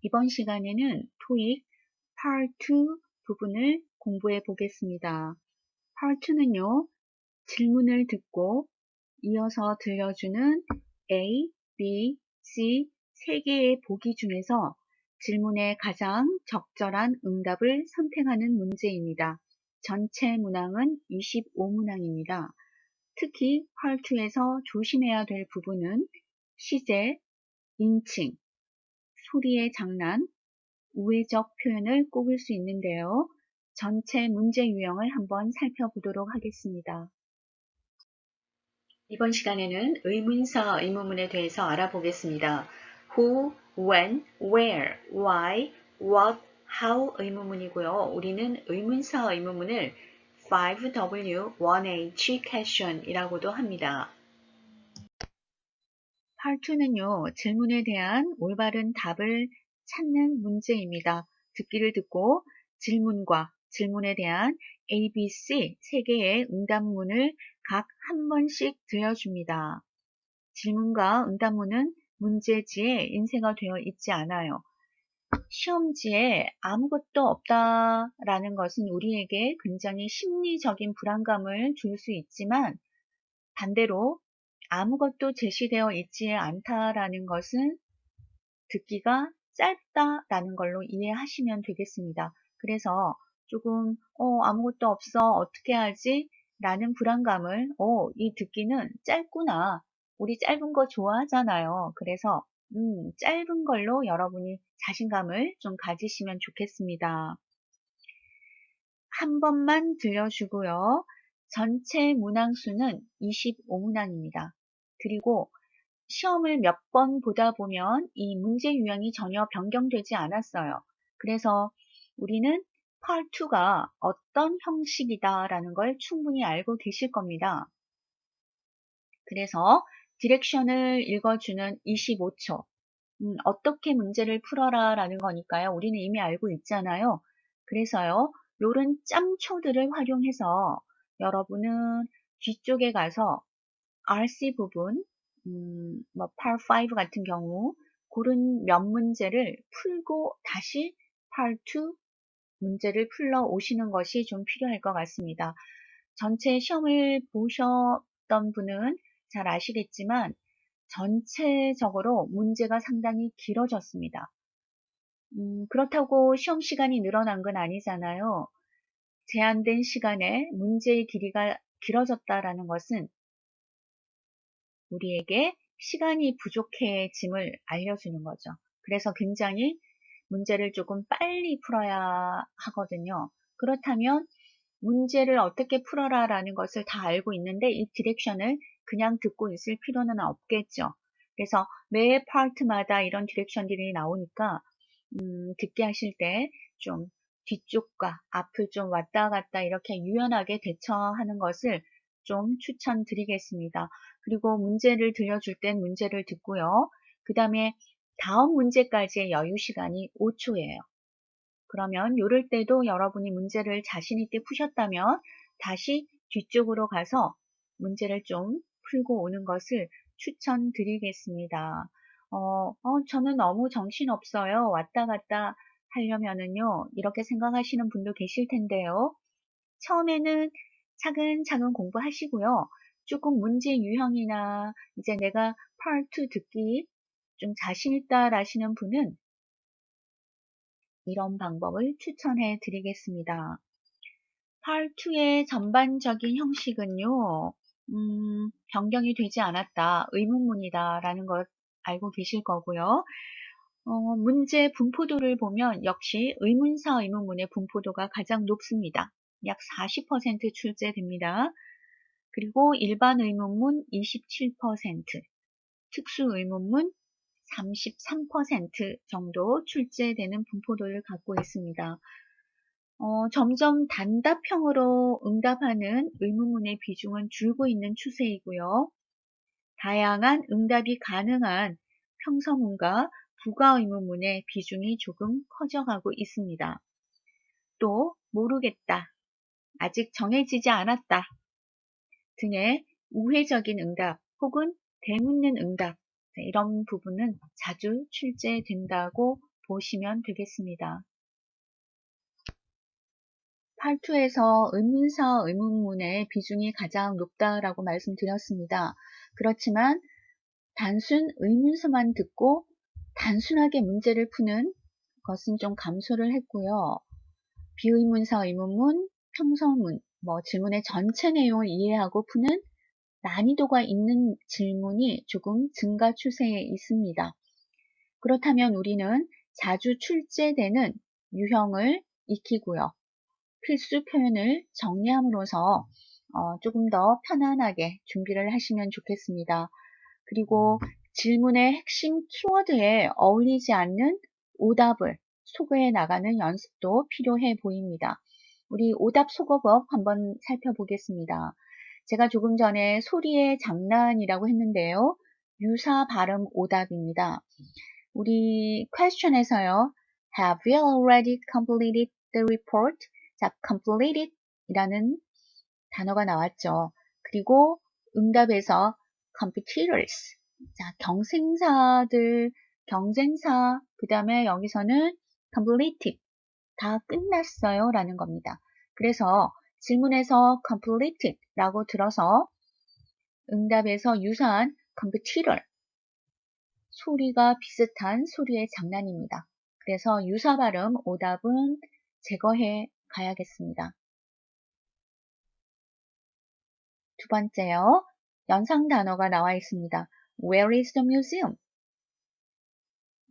이번 시간에는 토익 Part 2 부분을 공부해 보겠습니다. Part 2는요, 질문을 듣고 이어서 들려주는 A, B, C 세 개의 보기 중에서 질문에 가장 적절한 응답을 선택하는 문제입니다. 전체 문항은 25문항입니다. 특히 Part 2에서 조심해야 될 부분은 시제, 인칭, 소리의 장난, 우회적 표현을 꼽을 수 있는데요. 전체 문제 유형을 한번 살펴보도록 하겠습니다. 이번 시간에는 의문사 의문문에 대해서 알아보겠습니다. Who, when, where, why, what, how 의문문이고요. 우리는 의문사 의문문을 5W1H question이라고도 합니다. Part 2는요, 질문에 대한 올바른 답을 찾는 문제입니다. 듣기를 듣고 질문과 질문에 대한 A, B, C 세 개의 응답문을 각 한 번씩 들려줍니다. 질문과 응답문은 문제지에 인쇄가 되어 있지 않아요. 시험지에 아무것도 없다라는 것은 우리에게 굉장히 심리적인 불안감을 줄 수 있지만 반대로 아무것도 제시되어 있지 않다라는 것은 듣기가 짧다라는 걸로 이해하시면 되겠습니다. 그래서 조금 아무것도 없어 어떻게 하지? 라는 불안감을 이 듣기는 짧구나. 우리 짧은 거 좋아하잖아요. 그래서 짧은 걸로 여러분이 자신감을 좀 가지시면 좋겠습니다. 한 번만 들려주고요. 전체 문항 수는 25문항입니다. 그리고 시험을 몇 번 보다 보면 이 문제 유형이 전혀 변경되지 않았어요. 그래서 우리는 Part 2가 어떤 형식이다라는 걸 충분히 알고 계실 겁니다. 그래서 디렉션을 읽어주는 25초. 어떻게 문제를 풀어라 라는 거니까요. 우리는 이미 알고 있잖아요. 그래서요. 요런 짬초들을 활용해서 여러분은 뒤쪽에 가서 RC 부분, Part 5 같은 경우 그런 몇 문제를 풀고 다시 Part 2 문제를 풀러 오시는 것이 좀 필요할 것 같습니다. 전체 시험을 보셨던 분은 잘 아시겠지만 전체적으로 문제가 상당히 길어졌습니다. 그렇다고 시험 시간이 늘어난 건 아니잖아요. 제한된 시간에 문제의 길이가 길어졌다라는 것은 우리에게 시간이 부족해짐을 알려주는 거죠. 그래서 굉장히 문제를 조금 빨리 풀어야 하거든요. 그렇다면 문제를 어떻게 풀어라 라는 것을 다 알고 있는데 이 디렉션을 그냥 듣고 있을 필요는 없겠죠. 그래서 매 파트마다 이런 디렉션들이 나오니까 듣게 하실 때 좀 뒤쪽과 앞을 좀 왔다 갔다 이렇게 유연하게 대처하는 것을 좀 추천드리겠습니다. 그리고 문제를 들려줄 땐 문제를 듣고요. 그 다음에 다음 문제까지의 여유 시간이 5초예요. 그러면 이럴 때도 여러분이 문제를 자신 있게 푸셨다면 다시 뒤쪽으로 가서 문제를 좀 풀고 오는 것을 추천드리겠습니다. 저는 너무 정신없어요. 왔다 갔다 하려면은요, 이렇게 생각하시는 분도 계실 텐데요. 처음에는 차근차근 공부하시고요. 조금 문제 유형이나 이제 내가 Part 2 듣기 좀 자신 있다 라시는 분은 이런 방법을 추천해 드리겠습니다. Part 2의 전반적인 형식은요, 변경이 되지 않았다, 의문문이다 라는 것 알고 계실 거고요. 문제 분포도를 보면 역시 의문사 의문문의 분포도가 가장 높습니다. 약 40% 출제됩니다. 그리고 일반 의문문 27%, 특수 의문문 33% 정도 출제되는 분포도를 갖고 있습니다. 점점 단답형으로 응답하는 의문문의 비중은 줄고 있는 추세이고요. 다양한 응답이 가능한 평서문과 부가 의문문의 비중이 조금 커져가고 있습니다. 또 모르겠다, 아직 정해지지 않았다 등의 우회적인 응답 혹은 되묻는 응답 이런 부분은 자주 출제된다고 보시면 되겠습니다. 팔2에서 의문사, 의문문의 비중이 가장 높다라고 말씀드렸습니다. 그렇지만 단순 의문사만 듣고 단순하게 문제를 푸는 것은 좀 감소를 했고요. 비의문사, 의문문, 평서문, 질문의 전체 내용을 이해하고 푸는 난이도가 있는 질문이 조금 증가 추세에 있습니다. 그렇다면 우리는 자주 출제되는 유형을 익히고요. 필수 표현을 정리함으로써 조금 더 편안하게 준비를 하시면 좋겠습니다. 그리고 질문의 핵심 키워드에 어울리지 않는 오답을 소거해 나가는 연습도 필요해 보입니다. 우리 오답 소거법 한번 살펴보겠습니다. 제가 조금 전에 소리의 장난이라고 했는데요. 유사 발음 오답입니다. 우리 question에서요. Have you already completed the report? 자, completed 이라는 단어가 나왔죠. 그리고 응답에서 competitors. 자, 경쟁사들, 경쟁사. 그 다음에 여기서는 completed. 다 끝났어요. 라는 겁니다. 그래서 질문에서 completed 라고 들어서 응답에서 유사한 competitor. 소리가 비슷한 소리의 장난입니다. 그래서 유사 발음 오답은 제거해 가야겠습니다. 두 번째요. 연상 단어가 나와 있습니다. Where is the museum?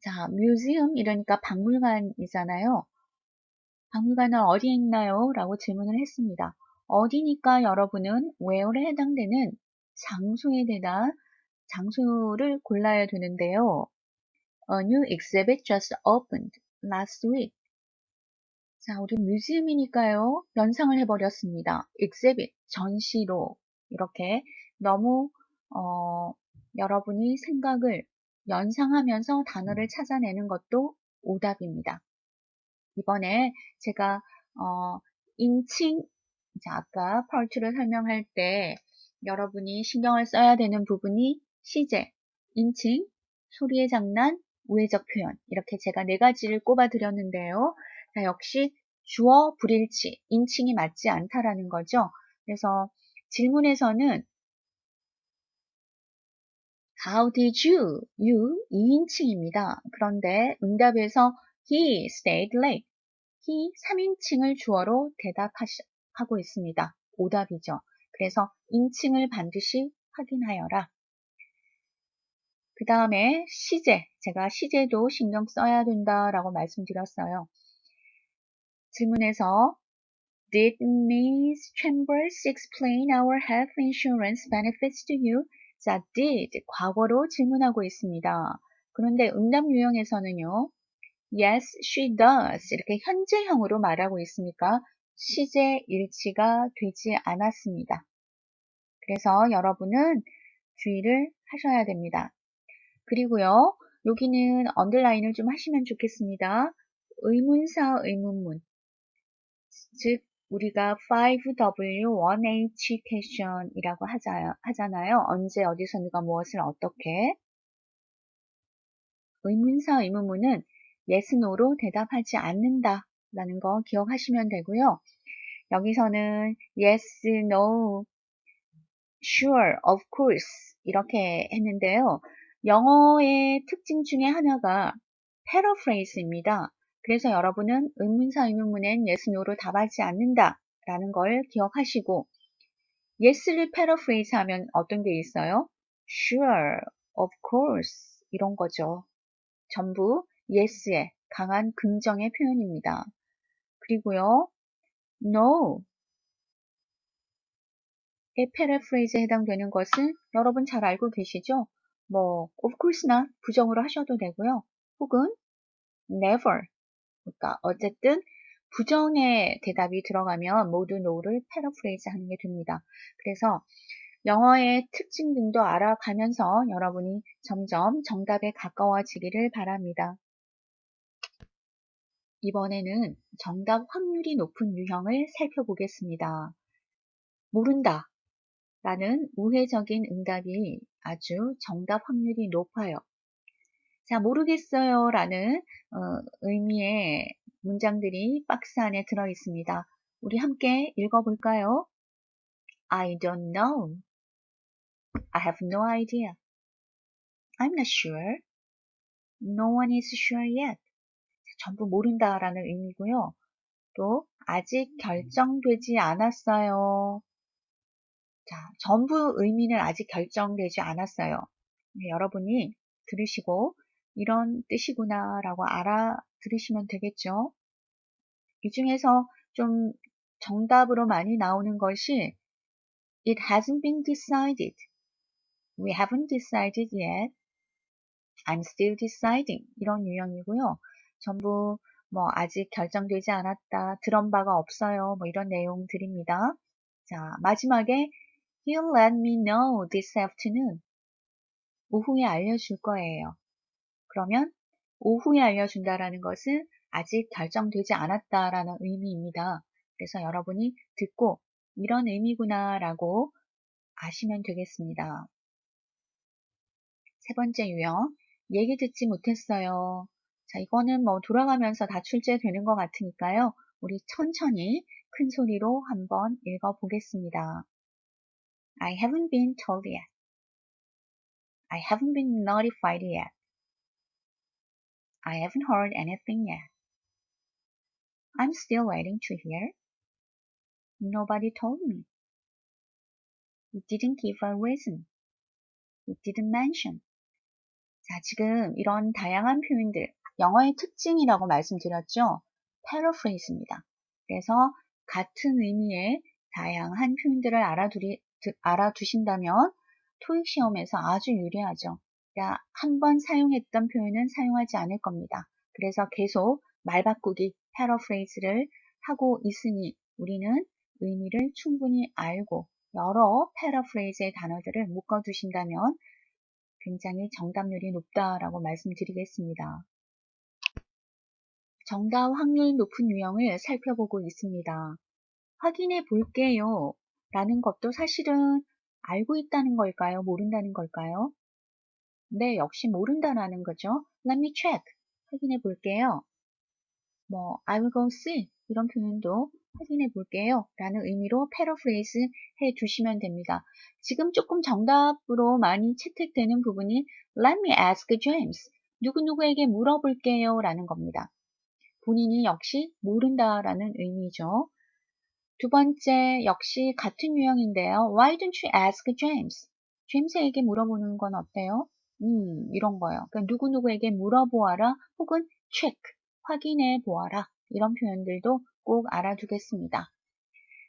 자, museum 이러니까 박물관이잖아요. 박물관은 어디에 있나요? 라고 질문을 했습니다. 어디니까 여러분은 where에 해당되는 장소에 대한 장소를 골라야 되는데요. A new exhibit just opened last week. 자, 우리 뮤지엄이니까요. 연상을 해버렸습니다. exhibit, 전시로 이렇게 너무 여러분이 생각을 연상하면서 단어를 찾아내는 것도 오답입니다. 이번에 제가 인칭, 자, 아까 펄트를 설명할 때 여러분이 신경을 써야 되는 부분이 시제, 인칭, 소리의 장난, 우회적 표현 이렇게 제가 네 가지를 꼽아 드렸는데요. 자, 역시 주어 불일치, 인칭이 맞지 않다라는 거죠. 그래서 질문에서는 How did you? You 2인칭입니다. 그런데 응답에서 He stayed late. He 3인칭을 주어로 대답하고 있습니다. 오답이죠. 그래서 인칭을 반드시 확인하여라. 그 다음에 시제. 제가 시제도 신경 써야 된다라고 말씀드렸어요. 질문에서 Did Ms. Chambers explain our health insurance benefits to you? 자, did 과거로 질문하고 있습니다. 그런데 응답 유형에서는요. Yes, she does. 이렇게 현재형으로 말하고 있으니까 시제 일치가 되지 않았습니다. 그래서 여러분은 주의를 하셔야 됩니다. 그리고요. 여기는 언더라인을 좀 하시면 좋겠습니다. 의문사, 의문문. 즉 우리가 5W1H question이라고 하잖아요. 언제, 어디서, 누가, 무엇을, 어떻게. 의문사, 의문문은 yes, no로 대답하지 않는다 라는 거 기억하시면 되고요. 여기서는 yes, no, sure, of course 이렇게 했는데요. 영어의 특징 중에 하나가 paraphrase입니다. 그래서 여러분은 의문사, 의문문엔 yes, no로 답하지 않는다 라는 걸 기억하시고 yes를 paraphrase 하면 어떤 게 있어요? sure, of course 이런 거죠. 전부 yes의 강한 긍정의 표현입니다. 그리고요, no 의 패러프레이즈에 해당되는 것은 여러분 잘 알고 계시죠? of course나 부정으로 하셔도 되고요. 혹은 never. 그러니까 어쨌든 부정의 대답이 들어가면 모두 no를 패러프레이즈 하는 게 됩니다. 그래서 영어의 특징 등도 알아가면서 여러분이 점점 정답에 가까워지기를 바랍니다. 이번에는 정답 확률이 높은 유형을 살펴보겠습니다. 모른다 라는 우회적인 응답이 아주 정답 확률이 높아요. 자, 모르겠어요 라는 의미의 문장들이 박스 안에 들어 있습니다. 우리 함께 읽어볼까요? I don't know. I have no idea. I'm not sure. No one is sure yet. 전부 모른다라는 의미고요. 또 아직 결정되지 않았어요. 자, 전부 의미는 아직 결정되지 않았어요. 네, 여러분이 들으시고 이런 뜻이구나 라고 알아들으시면 되겠죠. 이 중에서 좀 정답으로 많이 나오는 것이 It hasn't been decided. We haven't decided yet. I'm still deciding. 이런 유형이고요. 전부 뭐 아직 결정되지 않았다. 들은 바가 없어요. 뭐 이런 내용들입니다. 자, 마지막에 He'll let me know this afternoon. 오후에 알려줄 거예요. 그러면 오후에 알려준다라는 것은 아직 결정되지 않았다라는 의미입니다. 그래서 여러분이 듣고 이런 의미구나 라고 아시면 되겠습니다. 세 번째 유형, 얘기 듣지 못했어요. 자, 이거는 뭐 돌아가면서 다 출제되는 것 같으니까요. 우리 천천히 큰 소리로 한번 읽어보겠습니다. I haven't been told yet. I haven't been notified yet. I haven't heard anything yet. I'm still waiting to hear. Nobody told me. It didn't give a reason. It didn't mention. 자, 지금 이런 다양한 표현들, 영어의 특징이라고 말씀드렸죠? paraphrase입니다. 그래서 같은 의미의 다양한 표현들을 알아두신다면 토익 시험에서 아주 유리하죠. 그러니까 한 번 사용했던 표현은 사용하지 않을 겁니다. 그래서 계속 말 바꾸기, paraphrase를 하고 있으니 우리는 의미를 충분히 알고 여러 paraphrase의 단어들을 묶어두신다면 굉장히 정답률이 높다라고 말씀드리겠습니다. 정답 확률 높은 유형을 살펴보고 있습니다. 확인해 볼게요 라는 것도 사실은 알고 있다는 걸까요? 모른다는 걸까요? 네, 역시 모른다라는 거죠. Let me check. 확인해 볼게요. 뭐, I will go see. 이런 표현도 확인해 볼게요 라는 의미로 패러프레이즈 해 주시면 됩니다. 지금 조금 정답으로 많이 채택되는 부분이 Let me ask James. 누구누구에게 물어볼게요 라는 겁니다. 본인이 역시 모른다라는 의미죠. 두 번째 역시 같은 유형인데요. Why don't you ask James? 제임스에게 물어보는 건 어때요? 이런 거예요. 그러니까 누구누구에게 물어보아라 혹은 check, 확인해 보아라. 이런 표현들도 꼭 알아두겠습니다.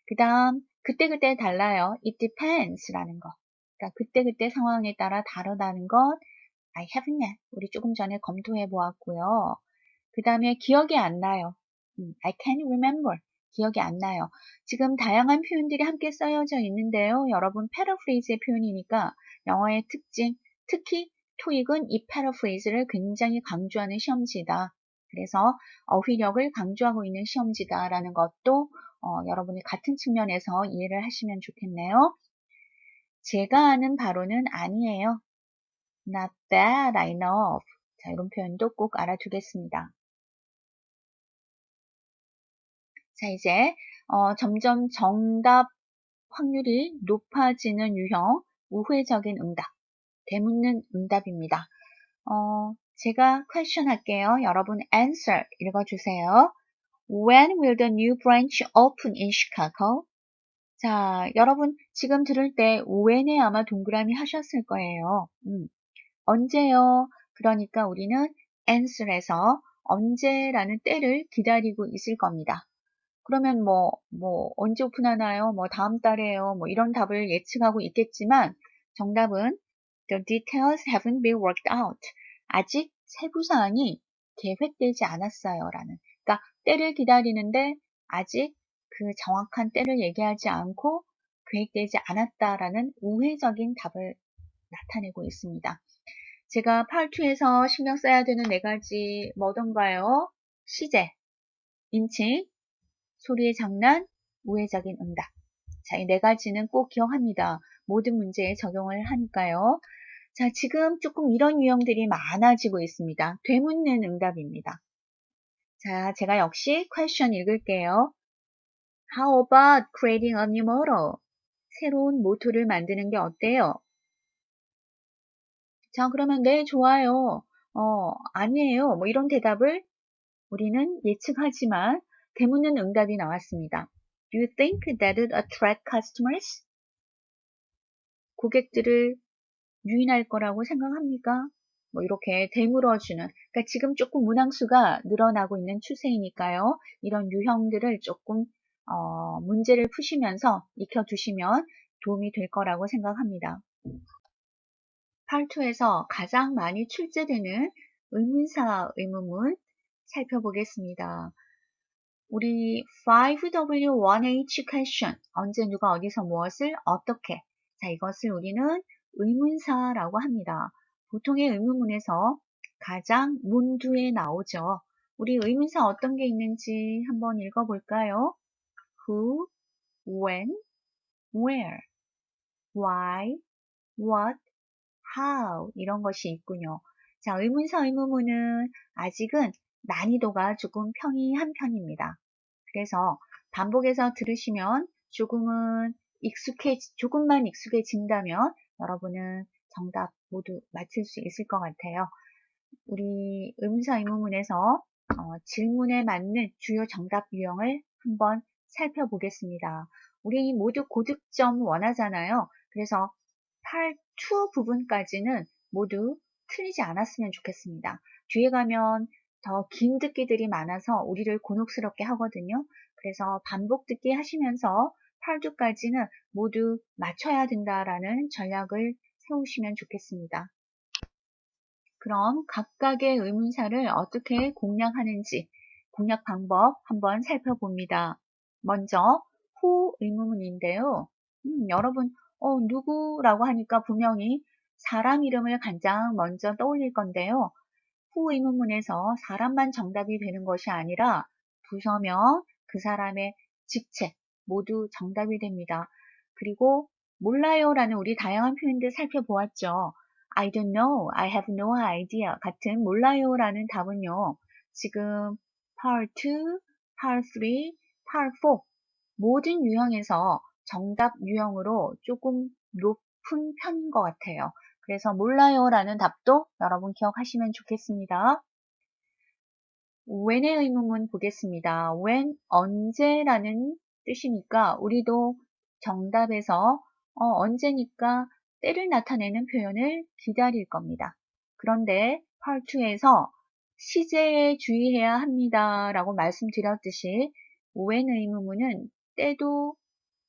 그 다음 그때그때 달라요. It depends 라는 거. 그러니까 그때그때 상황에 따라 다르다는 것. I haven't yet. 우리 조금 전에 검토해 보았고요. 그 다음에 기억이 안 나요. I can't remember. 기억이 안 나요. 지금 다양한 표현들이 함께 쓰여져 있는데요. 여러분 패러프레이즈의 표현이니까 영어의 특징, 특히 토익은 이 패러프레이즈를 굉장히 강조하는 시험지다. 그래서 어휘력을 강조하고 있는 시험지다라는 것도 여러분이 같은 측면에서 이해를 하시면 좋겠네요. 제가 아는 바로는 아니에요. Not that I know of. 자, 이런 표현도 꼭 알아두겠습니다. 자, 이제 점점 정답 확률이 높아지는 유형, 우회적인 응답, 되묻는 응답입니다. 제가 question 할게요. 여러분 answer 읽어주세요. When will the new branch open in Chicago? 자, 여러분 지금 들을 때 when에 아마 동그라미 하셨을 거예요. 언제요? 그러니까 우리는 answer에서 언제라는 때를 기다리고 있을 겁니다. 그러면 언제 오픈하나요? 다음 달에요. 이런 답을 예측하고 있겠지만 정답은 The details haven't been worked out. 아직 세부 사항이 계획되지 않았어요. 라는. 그러니까 때를 기다리는데 아직 그 정확한 때를 얘기하지 않고 계획되지 않았다라는 우회적인 답을 나타내고 있습니다. 제가 part2에서 신경 써야 되는 4가지 뭐던가요? 시제, 인칭, 소리의 장난, 우회적인 응답. 자, 이 4가지는 꼭 기억합니다. 모든 문제에 적용을 하니까요. 자, 지금 조금 이런 유형들이 많아지고 있습니다. 되묻는 응답입니다. 자, 제가 역시 question 읽을게요. How about creating a new motto? 새로운 모토를 만드는 게 어때요? 자, 그러면 네, 좋아요. 아니에요. 뭐 이런 대답을 우리는 예측하지만 되묻는 응답이 나왔습니다. Do you think that would attract customers? 고객들을 유인할 거라고 생각합니까? 뭐 이렇게 되물어주는, 그러니까 지금 조금 문항수가 늘어나고 있는 추세이니까요. 이런 유형들을 조금 문제를 푸시면서 익혀두시면 도움이 될 거라고 생각합니다. Part2에서 가장 많이 출제되는 의문사 의문문 살펴보겠습니다. 우리 5W1H question, 언제 누가 어디서 무엇을 어떻게. 자, 이것을 우리는 의문사라고 합니다. 보통의 의문문에서 가장 문두에 나오죠. 우리 의문사 어떤 게 있는지 한번 읽어볼까요? Who, when, where, why, what, how 이런 것이 있군요. 자, 의문사 의문문은 아직은 난이도가 조금 평이한 편입니다. 그래서 반복해서 들으시면 조금만 익숙해진다면 여러분은 정답 모두 맞힐 수 있을 것 같아요. 우리 의문사 의문문에서 질문에 맞는 주요 정답 유형을 한번 살펴보겠습니다. 우리 모두 고득점 원하잖아요. 그래서 Part 2 부분까지는 모두 틀리지 않았으면 좋겠습니다. 뒤에 가면 더 긴 듣기들이 많아서 우리를 곤혹스럽게 하거든요. 그래서 반복 듣기 하시면서 Part 2까지는 모두 맞춰야 된다라는 전략을 세우시면 좋겠습니다. 그럼 각각의 의문사를 어떻게 공략하는지 공략 방법 한번 살펴봅니다. 먼저 who 의문문인데요. 여러분 누구라고 하니까 분명히 사람 이름을 가장 먼저 떠올릴 건데요. who 의문문에서 사람만 정답이 되는 것이 아니라 부서명, 그 사람의 직책 모두 정답이 됩니다. 그리고 몰라요라는 우리 다양한 표현들 살펴보았죠. I don't know, I have no idea 같은 몰라요라는 답은요. 지금 part 2, part 3, part 4 모든 유형에서 정답 유형으로 조금 높은 편인 것 같아요. 그래서 몰라요라는 답도 여러분 기억하시면 좋겠습니다. when의 의문문 보겠습니다. when, 언제라는 뜻이니까 우리도 정답에서 언제니까 때를 나타내는 표현을 기다릴 겁니다. 그런데 part 2에서 시제에 주의해야 합니다 라고 말씀드렸듯이 when 의문문은 때도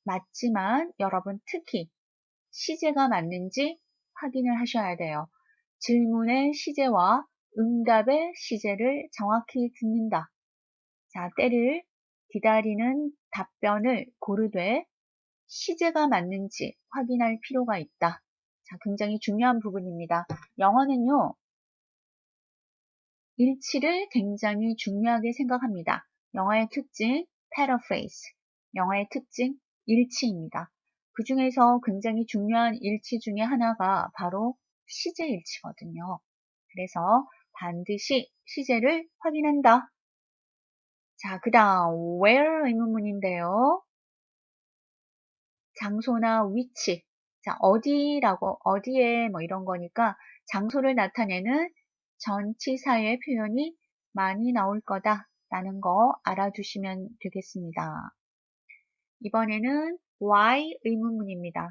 맞지만 여러분 특히 시제가 맞는지 확인을 하셔야 돼요. 질문의 시제와 응답의 시제를 정확히 듣는다. 자, 때를 기다리는 답변을 고르되 시제가 맞는지 확인할 필요가 있다. 자, 굉장히 중요한 부분입니다. 영어는요, 일치를 굉장히 중요하게 생각합니다. 영어의 특징, paraphrase. 영어의 특징, 일치입니다. 그 중에서 굉장히 중요한 일치 중에 하나가 바로 시제 일치거든요. 그래서 반드시 시제를 확인한다. 자, 그 다음 where 의문문인데요. 장소나 위치. 자, 어디라고, 어디에 뭐 이런 거니까 장소를 나타내는 전치사의 표현이 많이 나올 거다라는 거 알아두시면 되겠습니다. 이번에는 why 의문문입니다.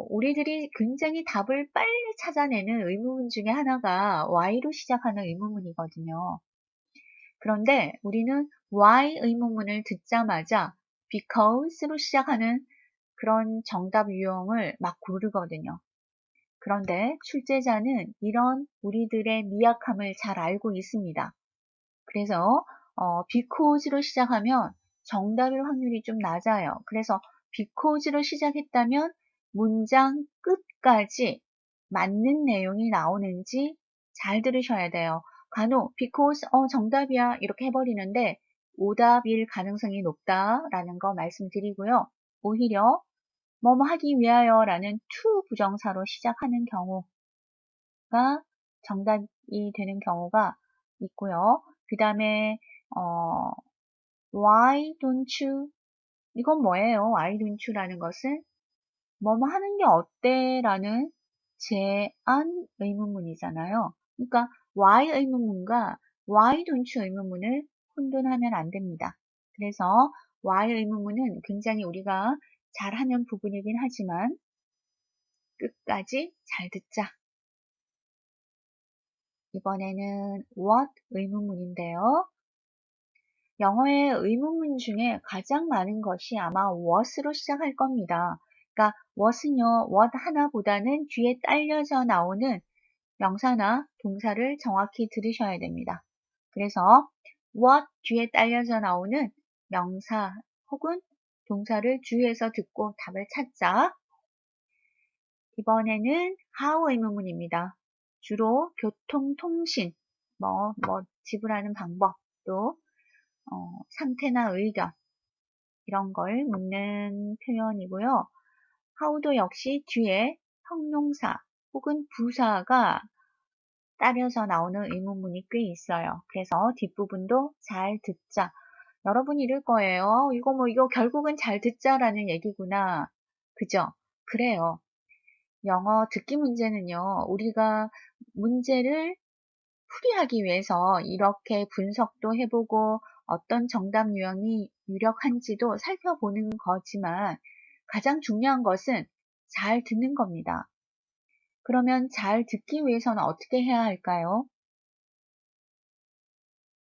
우리들이 굉장히 답을 빨리 찾아내는 의문문 중에 하나가 why로 시작하는 의문문이거든요. 그런데 우리는 why 의문문을 듣자마자 because로 시작하는 그런 정답 유형을 막 고르거든요. 그런데 출제자는 이런 우리들의 미약함을 잘 알고 있습니다. 그래서 because로 시작하면 정답일 확률이 좀 낮아요. 그래서 because로 시작했다면 문장 끝까지 맞는 내용이 나오는지 잘 들으셔야 돼요. 간혹 because 정답이야 이렇게 해버리는데 오답일 가능성이 높다라는 거 말씀드리고요. 오히려 뭐뭐 하기 위하여 라는 to 부정사로 시작하는 경우가 정답이 되는 경우가 있고요. 그 다음에 why don't you? 이건 뭐예요? why don't you 라는 것은 뭐뭐 하는 게 어때? 라는 제안 의문문이잖아요. 그러니까 why 의문문과 why don't you 의문문을 혼돈하면 안 됩니다. 그래서 why 의문문은 굉장히 우리가 잘하는 부분이긴 하지만 끝까지 잘 듣자. 이번에는 what 의문문인데요. 영어의 의문문 중에 가장 많은 것이 아마 what으로 시작할 겁니다. 그러니까 what은요, what 하나보다는 뒤에 딸려져 나오는 명사나 동사를 정확히 들으셔야 됩니다. 그래서 what 뒤에 딸려져 나오는 명사 혹은 동사를 주의해서 듣고 답을 찾자. 이번에는 how 의문문입니다. 주로 교통, 통신, 지불하는 방법, 또 상태나 의견 이런 걸 묻는 표현이고요. how도 역시 뒤에 형용사 혹은 부사가 따려서 나오는 의문문이 꽤 있어요. 그래서 뒷부분도 잘 듣자. 여러분 이럴 거예요. 이거 결국은 잘 듣자라는 얘기구나. 그죠? 그래요. 영어 듣기 문제는요, 우리가 문제를 풀이하기 위해서 이렇게 분석도 해보고 어떤 정답 유형이 유력한지도 살펴보는 거지만 가장 중요한 것은 잘 듣는 겁니다. 그러면 잘 듣기 위해서는 어떻게 해야 할까요?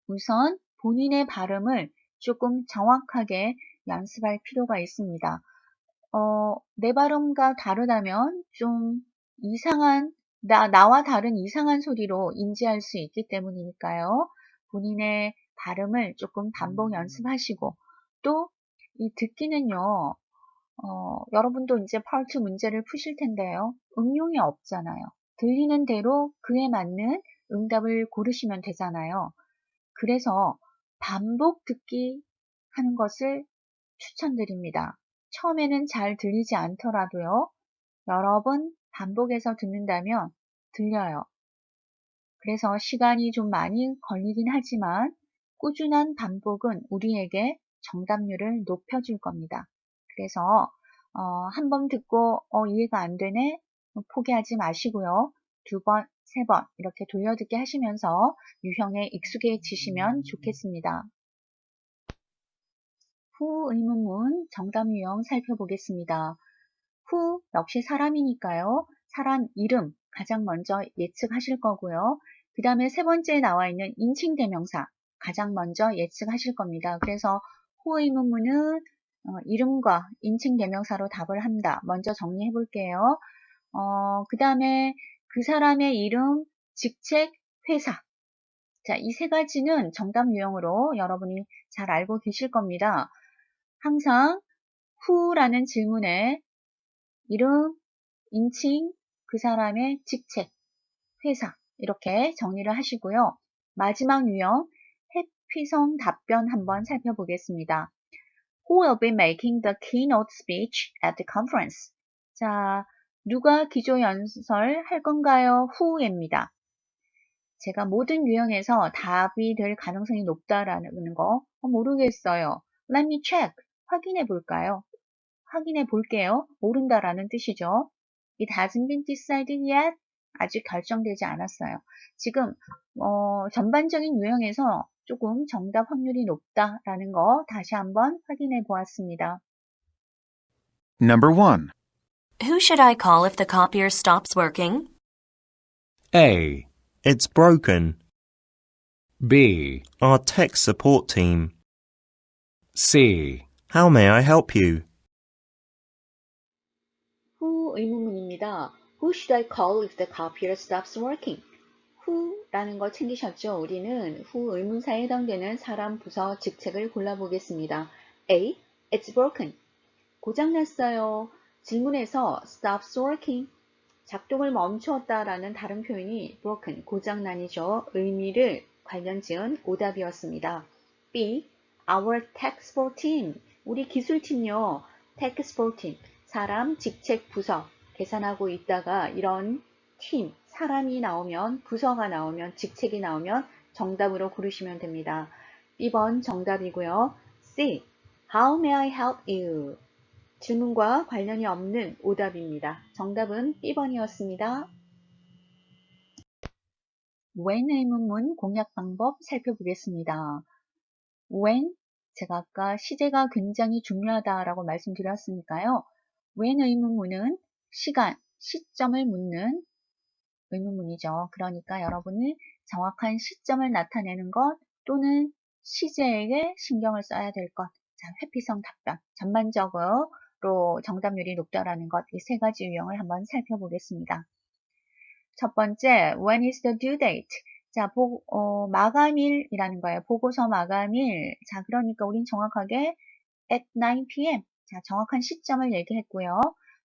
우선 본인의 발음을 조금 정확하게 연습할 필요가 있습니다. 내 발음과 다르다면 좀 이상한, 나와 다른 이상한 소리로 인지할 수 있기 때문이니까요. 본인의 발음을 조금 반복 연습하시고, 또 이 듣기는요, 여러분도 이제 파트 문제를 푸실 텐데요. 응용이 없잖아요. 들리는 대로 그에 맞는 응답을 고르시면 되잖아요. 그래서 반복 듣기 하는 것을 추천드립니다. 처음에는 잘 들리지 않더라도요. 여러 번 반복해서 듣는다면 들려요. 그래서 시간이 좀 많이 걸리긴 하지만 꾸준한 반복은 우리에게 정답률을 높여줄 겁니다. 그래서 한 번 듣고 이해가 안 되네? 포기하지 마시고요. 두 번, 세 번 이렇게 돌려듣기 하시면서 유형에 익숙해지시면 좋겠습니다. 후 의문문 정답 유형 살펴보겠습니다. 후 역시 사람이니까요. 사람 이름 가장 먼저 예측하실 거고요. 그 다음에 세 번째에 나와 있는 인칭 대명사 가장 먼저 예측하실 겁니다. 그래서 후 의문문은 이름과 인칭 대명사로 답을 한다. 먼저 정리해 볼게요. 그 다음에 그 사람의 이름, 직책, 회사. 자, 이 세 가지는 정답 유형으로 여러분이 잘 알고 계실 겁니다. 항상 who라는 질문에 이름, 인칭, 그 사람의 직책, 회사 이렇게 정리를 하시고요. 마지막 유형 회피성 답변 한번 살펴보겠습니다. Who will be making the keynote speech at the conference? 자, 누가 기조연설 할 건가요? who입니다. 제가 모든 유형에서 답이 될 가능성이 높다라는 거 모르겠어요. Let me check. 확인해 볼까요? 확인해 볼게요. 모른다라는 뜻이죠. It hasn't been decided yet. 아직 결정되지 않았어요. 지금 전반적인 유형에서 조금 정답 확률이 높다라는 거 다시 한번 확인해 보았습니다. Number 1. Who should I call if the copier stops working? A. It's broken. B. Our tech support team. C. How may I help you? Who 의문문입니다. Who should I call if the copier stops working? Who라는 거 챙기셨죠? 우리는 who 의문사에 해당되는 사람, 부서, 직책을 골라보겠습니다. A. It's broken. 고장났어요. 질문에서 stops working. 작동을 멈추었다라는 다른 표현이 broken, 고장난이죠. 의미를 관련 지은 오답이었습니다. B. Our tech support team. 우리 기술팀요. tech support team. 사람, 직책, 부서 계산하고 있다가 이런 팀, 사람이 나오면, 부서가 나오면, 직책이 나오면 정답으로 고르시면 됩니다. B번 정답이고요. C. How may I help you? 질문과 관련이 없는 오답입니다. 정답은 B번이었습니다. when 의문문 공략 방법 살펴보겠습니다. when, 제가 아까 시제가 굉장히 중요하다라고 말씀드렸으니까요. when 의문문은 시간, 시점을 묻는 의문문이죠. 그러니까 여러분이 정확한 시점을 나타내는 것 또는 시제에게 신경을 써야 될 것, 자, 회피성 답변, 전반적으로 정답률이 높다라는 것, 이 세 가지 유형을 한번 살펴보겠습니다. 첫 번째, when is the due date? 자, 마감일이라는 거예요. 보고서 마감일. 자, 그러니까 우린 정확하게 at 9 p.m. 자, 정확한 시점을 얘기했고요.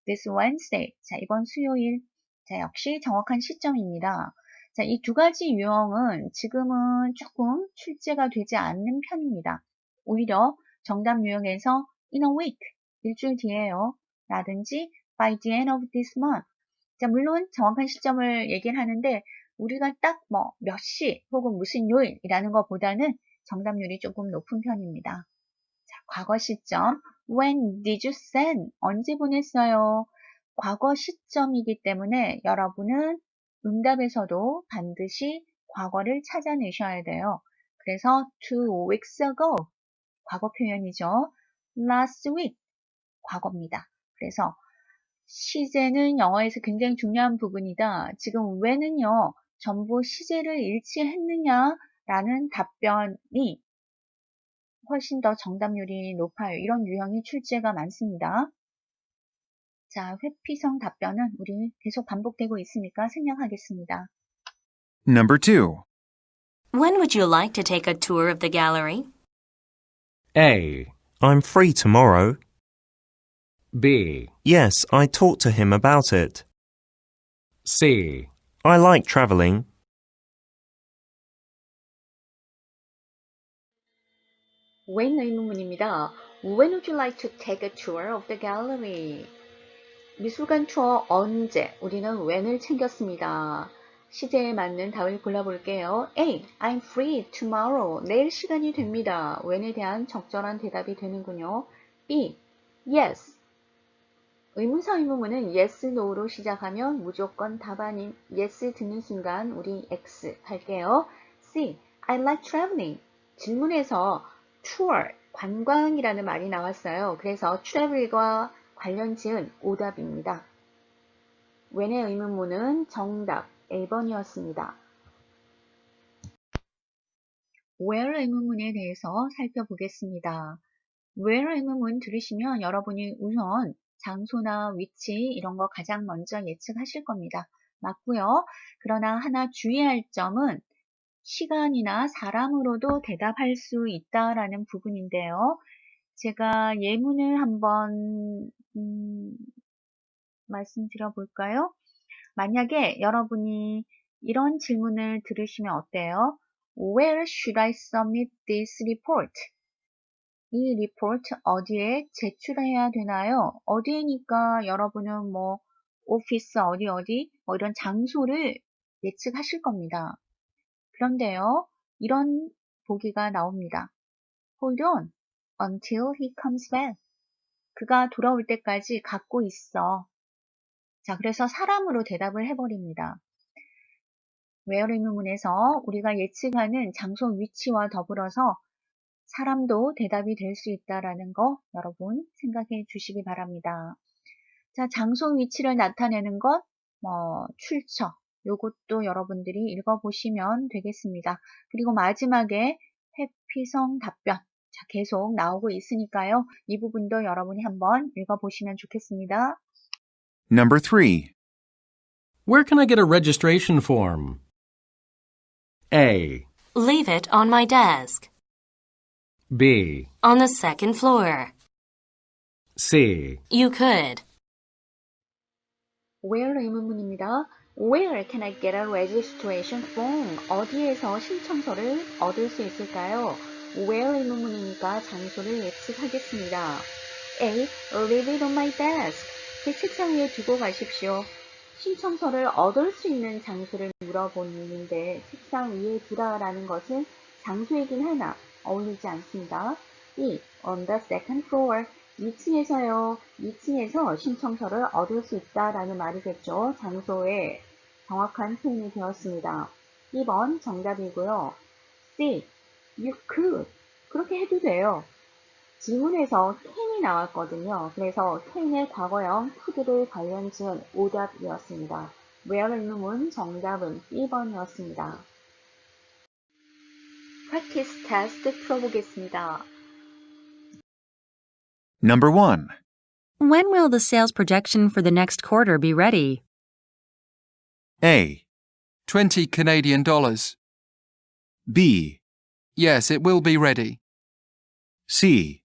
This Wednesday. 자, 이번 수요일. 자, 역시 정확한 시점입니다. 자, 이 두 가지 유형은 지금은 조금 출제가 되지 않는 편입니다. 오히려 정답 유형에서 in a week, 일주일 뒤에요. 라든지 by the end of this month. 자, 물론 정확한 시점을 얘기를 하는데 우리가 딱 몇 시 혹은 무슨 요일이라는 것보다는 정답률이 조금 높은 편입니다. 자, 과거 시점. When did you send? 언제 보냈어요? 과거 시점이기 때문에 여러분은 응답에서도 반드시 과거를 찾아내셔야 돼요. 그래서 2 weeks ago, 과거 표현이죠. last week, 과거입니다. 그래서 시제는 영어에서 굉장히 중요한 부분이다. 지금 when은요, 전부 시제를 일치했느냐라는 답변이 훨씬 더 정답률이 높아요. 이런 유형이 출제가 많습니다. 자, 회피성 답변은 우리 계속 반복되고 있으니까 생략하겠습니다. Number 2. When would you like to take a tour of the gallery? A, I'm free tomorrow. B, Yes, I talked to him about it. C. I like travelling. when 의문문입니다. When would you like to take a tour of the gallery? 미술관 투어 언제? 우리는 when을 챙겼습니다. 시제에 맞는 답을 골라볼게요. A. I'm free tomorrow. 내일 시간이 됩니다. when에 대한 적절한 대답이 되는군요. B. Yes. 의문사 의문문은 yes, no로 시작하면 무조건 답 아닌 yes 듣는 순간 우리 X 할게요. C. I like traveling. 질문에서 tour, 관광이라는 말이 나왔어요. 그래서 travel과 관련 지은 오답입니다. when의 의문문은 정답 A번이었습니다. where 의문문에 대해서 살펴보겠습니다. where 의문문 들으시면 여러분이 우선 장소나 위치 이런 거 가장 먼저 예측하실 겁니다. 맞고요. 그러나 하나 주의할 점은 시간이나 사람으로도 대답할 수 있다라는 부분인데요. 제가 예문을 한번 말씀드려 볼까요? 만약에 여러분이 이런 질문을 들으시면 어때요? Where should I submit this report? 이 리포트 어디에 제출해야 되나요? 어디니까 여러분은 오피스 어디 이런 장소를 예측하실 겁니다. 그런데요, 이런 보기가 나옵니다. Hold on until he comes back. 그가 돌아올 때까지 갖고 있어. 자, 그래서 사람으로 대답을 해버립니다. where 의문문에서 우리가 예측하는 장소 위치와 더불어서 사람도 대답이 될 수 있다라는 거 여러분 생각해 주시기 바랍니다. 자, 장소 위치를 나타내는 것, 출처, 요것도 여러분들이 읽어보시면 되겠습니다. 그리고 마지막에 회피성 답변, 자, 계속 나오고 있으니까요. 이 부분도 여러분이 한번 읽어보시면 좋겠습니다. Number 3. Where can I get a registration form? A, Leave it on my desk. B, On the second floor. C. You could. where 의문문입니다. Where can I get a registration form? 어디에서 신청서를 얻을 수 있을까요? where 의문문이니까 장소를 예측하겠습니다. A. Leave it on my desk. 제 책상 위에 두고 가십시오. 신청서를 얻을 수 있는 장소를 물어보는데 책상 위에 두다라는 것은 장소이긴 하나 어울리지 않습니다. B. On the second floor. 2층에서요. 2층에서 신청서를 얻을 수 있다라는 말이겠죠. 장소에 정확한 표현이 되었습니다. 2번 정답이고요. C. You could. 그렇게 해도 돼요. 지문에서 can이 나왔거든요. 그래서 can의 과거형 could를 관련 지은 오답이었습니다. where 의문문 정답은 B번이었습니다. practice test 풀어보겠습니다. Number 1. When will the sales projection for the next quarter be ready? A. 20 Canadian dollars. B. Yes, it will be ready. C.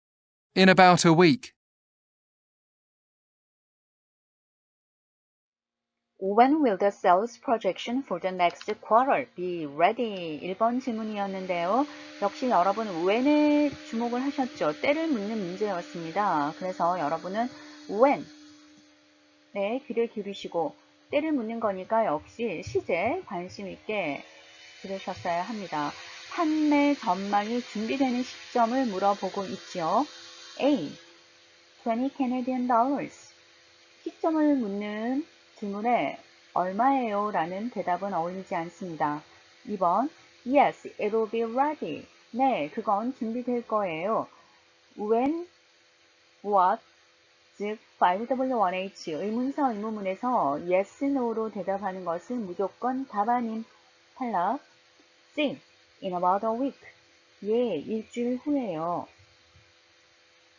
In about a week. When will the sales projection for the next quarter be ready? 1번 질문이었는데요. 역시 여러분 when에 주목을 하셨죠. 때를 묻는 문제였습니다. 그래서 여러분은 when 네, 귀를 기울이시고 때를 묻는 거니까 역시 시제 관심 있게 들으셨어야 합니다. 판매 전망이 준비되는 시점을 물어보고 있죠. A. 20 Canadian dollars. 시점을 묻는 질문에 얼마예요? 라는 대답은 어울리지 않습니다. 2번 Yes, it will be ready. 네, 그건 준비될 거예요. When, what, 즉 5W1H 의문사 의문문에서 yes, no로 대답하는 것은 무조건 답아님. 탈락. C. In about a week. 예, 일주일 후에요.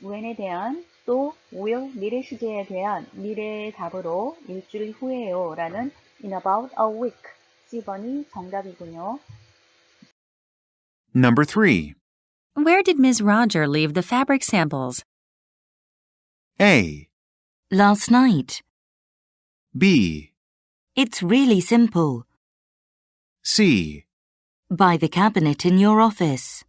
when에 대한 또 will 미래 시제에 대한 미래의 답으로 일주일 후에요 라는 in about a week C번이 정답이군요. Number 3. Where did Ms. Roger leave the fabric samples? A. Last night. B. It's really simple. C. By the cabinet in your office.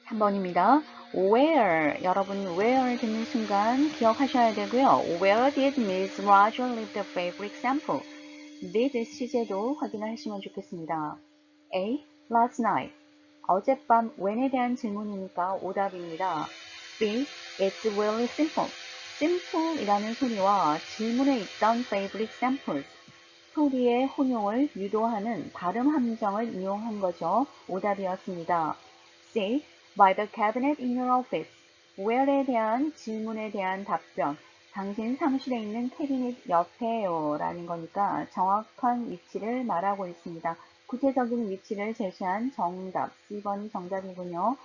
3번입니다. Where, 여러분 where 듣는 순간 기억하셔야 되고요. Where did Ms. Roger leave the fabric sample? did 시제도 확인을 하시면 좋겠습니다. A. Last night. 어젯밤 when에 대한 질문이니까 오답입니다. B. It's really simple. simple 이라는 소리와 질문에 있던 fabric samples. 소리의 혼용을 유도하는 발음 함정을 이용한 거죠. 오답이었습니다. C. By the cabinet in your office. where에 대한 질문에 대한 답변. 당신 사무실에 있는 캐비닛 옆에요 라는 거니까 정확한 위치를 말하고 있습니다. 구체적인 위치를 제시한 정답 C번이 정답이군요.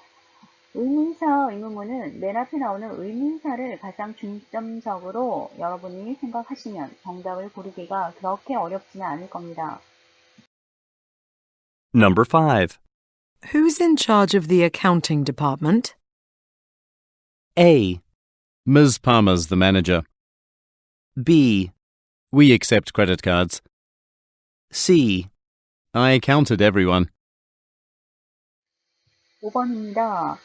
의문사 의문문은 맨 앞에 나오는 의문사를 가장 중점적으로 여러분이 생각하시면 정답을 고르기가 그렇게 어렵지는 않을 겁니다. Number 5. Who's in charge of the accounting department? A. Ms. Palmer's the manager. B. We accept credit cards. C. I counted everyone. 5번입니다.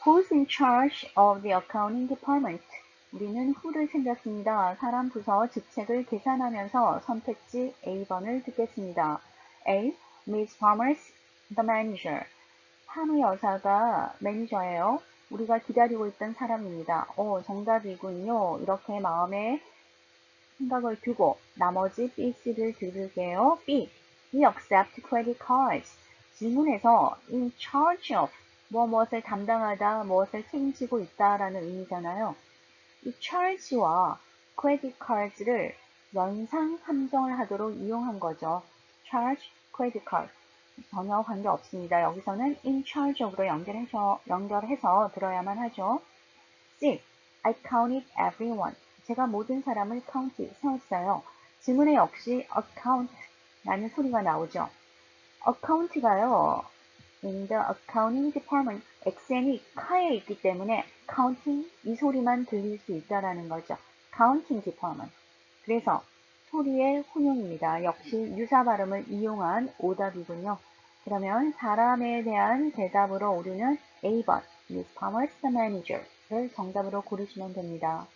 Who's in charge of the accounting department? 우리는 who를 챙겼습니다. 사람 부서 직책을 계산하면서 선택지 A번을 듣겠습니다. A. Ms. Palmer's the manager. 파머 여사가 매니저예요. 우리가 기다리고 있던 사람입니다. 정답이군요. 이렇게 마음에 생각을 두고 나머지 B, C를 들을게요. B. We accept credit cards. 질문에서 in charge of 무엇을 담당하다, 무엇을 책임지고 있다라는 의미잖아요. 이 charge와 credit cards를 연상 함정을 하도록 이용한 거죠. charge, credit card. 전혀 관계없습니다. 여기서는 in charge of로 연결해서 들어야만 하죠. C. I counted everyone. 제가 모든 사람을 세웠어요. 질문에 역시 account 라는 소리가 나오죠. account가요. in the accounting department XN이 카에 있기 때문에 counting 이 소리만 들릴 수 있다라는 거죠. counting department. 그래서 소리의 혼용입니다. 역시 유사 발음을 이용한 오답이군요. 그러면 사람에 대한 대답으로 우리는 A번, Ms. Palmer's the manager 를 정답으로 고르시면 됩니다.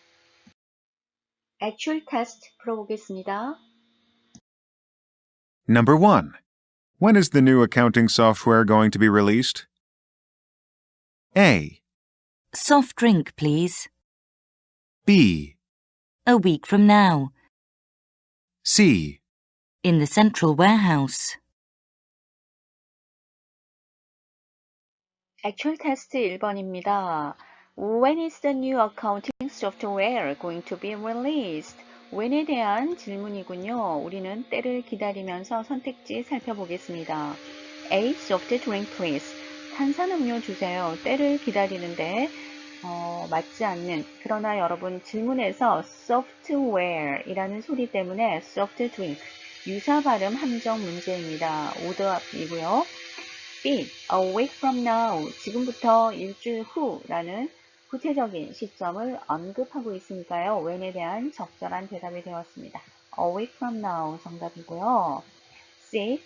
Actual test 풀어보겠습니다. Number 1. When is the new accounting software going to be released? A, Soft drink, please. B, A week from now. C, In the central warehouse. Actual test 1번입니다. When is the new accounting software going to be released? when에 대한 질문이군요. 우리는 때를 기다리면서 선택지 살펴보겠습니다. A. Soft drink please. 탄산음료 주세요. 때를 기다리는데 맞지 않는, 그러나 여러분 질문에서 software이라는 소리 때문에 soft drink, 유사 발음 함정 문제입니다. 오답이고요. B. A week from now. 지금부터 일주일 후라는 구체적인 시점을 언급하고 있으니까요. when에 대한 적절한 대답이 되었습니다. A week from now 정답이고요. C.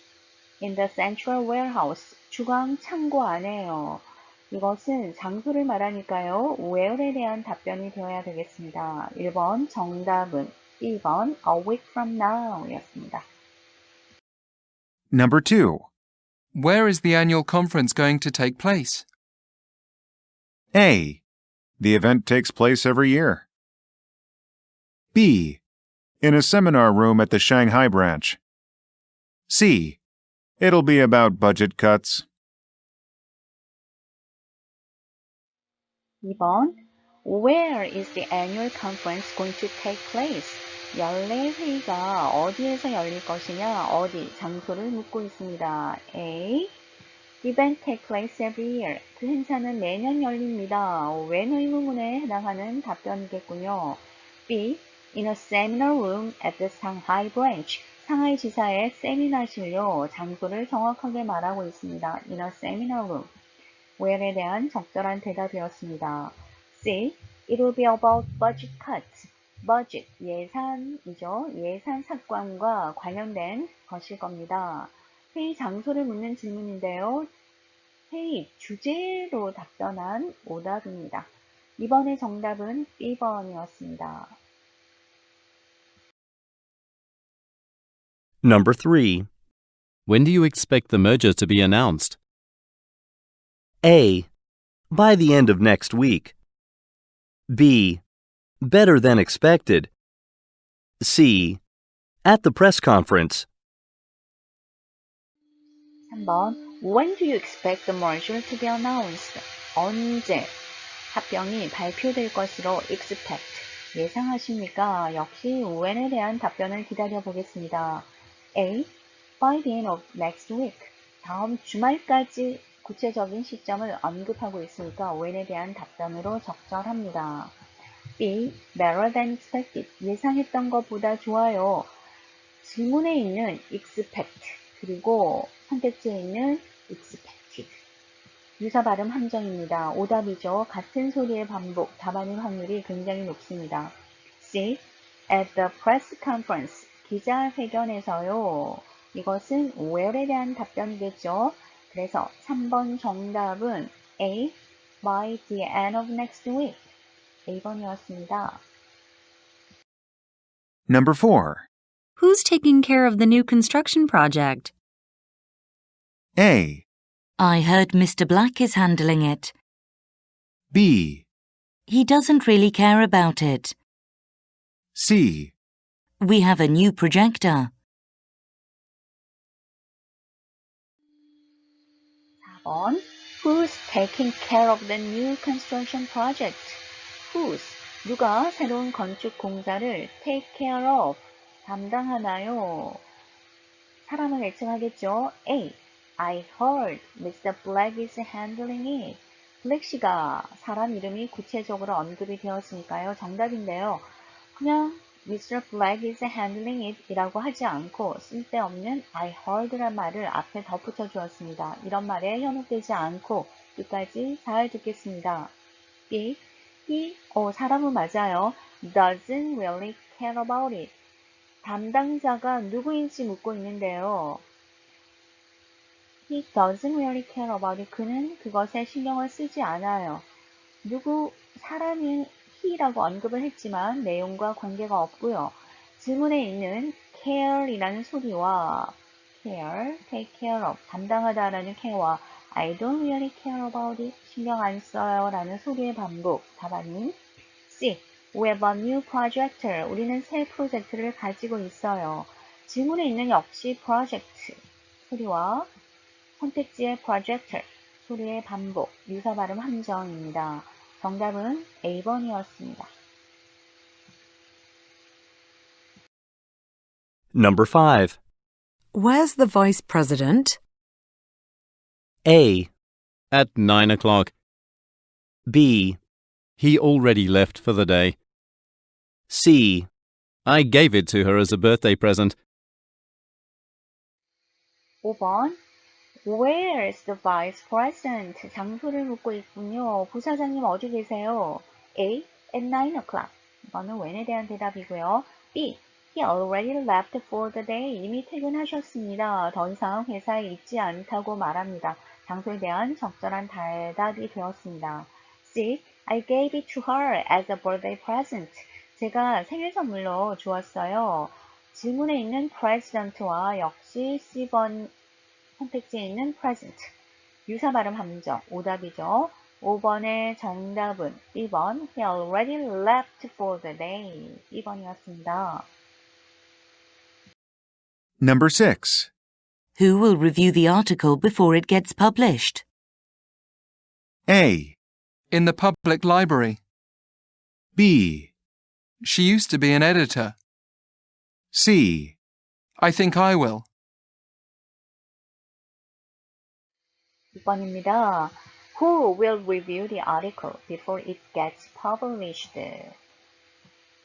In the central warehouse. 주강 창고 안에요. 이것은 장소를 말하니까요. where에 대한 답변이 되어야 되겠습니다. 1번 정답은 2번 A week from now 였습니다. Number 2. Where is the annual conference going to take place? A, the event takes place every year. B, in a seminar room at the Shanghai branch. C, it'll be about budget cuts. 2번 Where is the annual conference going to take place? 연례회의가 어디에서 열릴 것이냐, 어디, 장소를 묻고 있습니다. A. The event takes place every year. 그 행사는 매년 열립니다. when 의문문에 해당하는 답변이겠군요. B. In a seminar room at the Shanghai branch. 상하이 지사의 세미나실로 장소를 정확하게 말하고 있습니다. In a seminar room. where에 대한 적절한 대답이었습니다. C. It will be about budget cuts. budget, 예산이죠. 예산 삭감과 관련된 것일 겁니다. 회의 장소를 묻는 질문인데요. 회의 주제로 답변한 오답입니다. 이번의 정답은 B번이었습니다. Number 3. When do you expect the merger to be announced? A. By the end of next week. B. Better than expected. C. At the press conference. 3번 When do you expect the merger to be announced? 언제 합병이 발표될 것으로 expect, 예상하십니까? 역시 when에 대한 답변을 기다려 보겠습니다. A. By the end of next week. 다음 주말까지 구체적인 시점을 언급하고 있으니까 when에 대한 답변으로 적절합니다. B. Better than expected. 예상했던 것보다 좋아요. 질문에 있는 expect 그리고 선택지에 있는 expected. 유사 발음 함정입니다. 오답이죠. 같은 소리의 반복, 답안일 확률이 굉장히 높습니다. C. At the press conference. 기자회견에서요. 이것은 where에 대한 답변이겠죠. 그래서 3번 정답은 A. By the end of next week. A번이었습니다. Number 4. Who's taking care of the new construction project? A, I heard Mr. Black is handling it. B, He doesn't really care about it. C, We have a new projector. 4번 Who's taking care of the new construction project? Who's, 누가 새로운 건축 공사를 take care of, 담당하나요? 사람을 예측하겠죠. A. I heard Mr. Black is handling it. 블랙 씨가 사람 이름이 구체적으로 언급이 되었으니까요. 정답인데요. 그냥 Mr. Black is handling it 이라고 하지 않고 쓸데없는 I heard란 말을 앞에 덧붙여 주었습니다. 이런 말에 현혹되지 않고 끝까지 잘 듣겠습니다. B. He, 사람은 맞아요. Doesn't really care about it. 담당자가 누구인지 묻고 있는데요. He doesn't really care about it. 그는 그것에 신경을 쓰지 않아요. 누구 사람인 he라고 언급을 했지만 내용과 관계가 없고요. 질문에 있는 care이라는 소리와 care, take care of, 담당하다라는 care와 I don't really care about it, 신경 안 써요 라는 소리의 반복, 답안인 C. We have a new projector. 우리는 새 프로젝트를 가지고 있어요. 질문에 있는 역시 project 소리와 선택지의 projector 소리의 반복, 유사 발음 함정입니다. 정답은 A번이었습니다. Number 5. Where's the Vice President? A, At 9 o'clock. B, He already left for the day. C, I gave it to her as a birthday present. 5번 Where's the Vice President? 장소를 묻고 있군요. 부사장님 어디 계세요? A. At 9 o'clock. 이거는 when에 대한 대답이고요. B. He already left for the day. 이미 퇴근하셨습니다. 더 이상 회사에 있지 않다고 말합니다. 장소에 대한 적절한 대답이 되었습니다. C. I gave it to her as a birthday present. 제가 생일 선물로 주었어요. 질문에 있는 president와 역시 C번 선택지에 있는 present. 유사 발음 함정, 오답이죠. 5번의 정답은 B번 He already left for the day. B번이었습니다. Number 6. Who will review the article before it gets published? A, In the public library. B, She used to be an editor. C, I think I will. 6번입니다. Who will review the article before it gets published?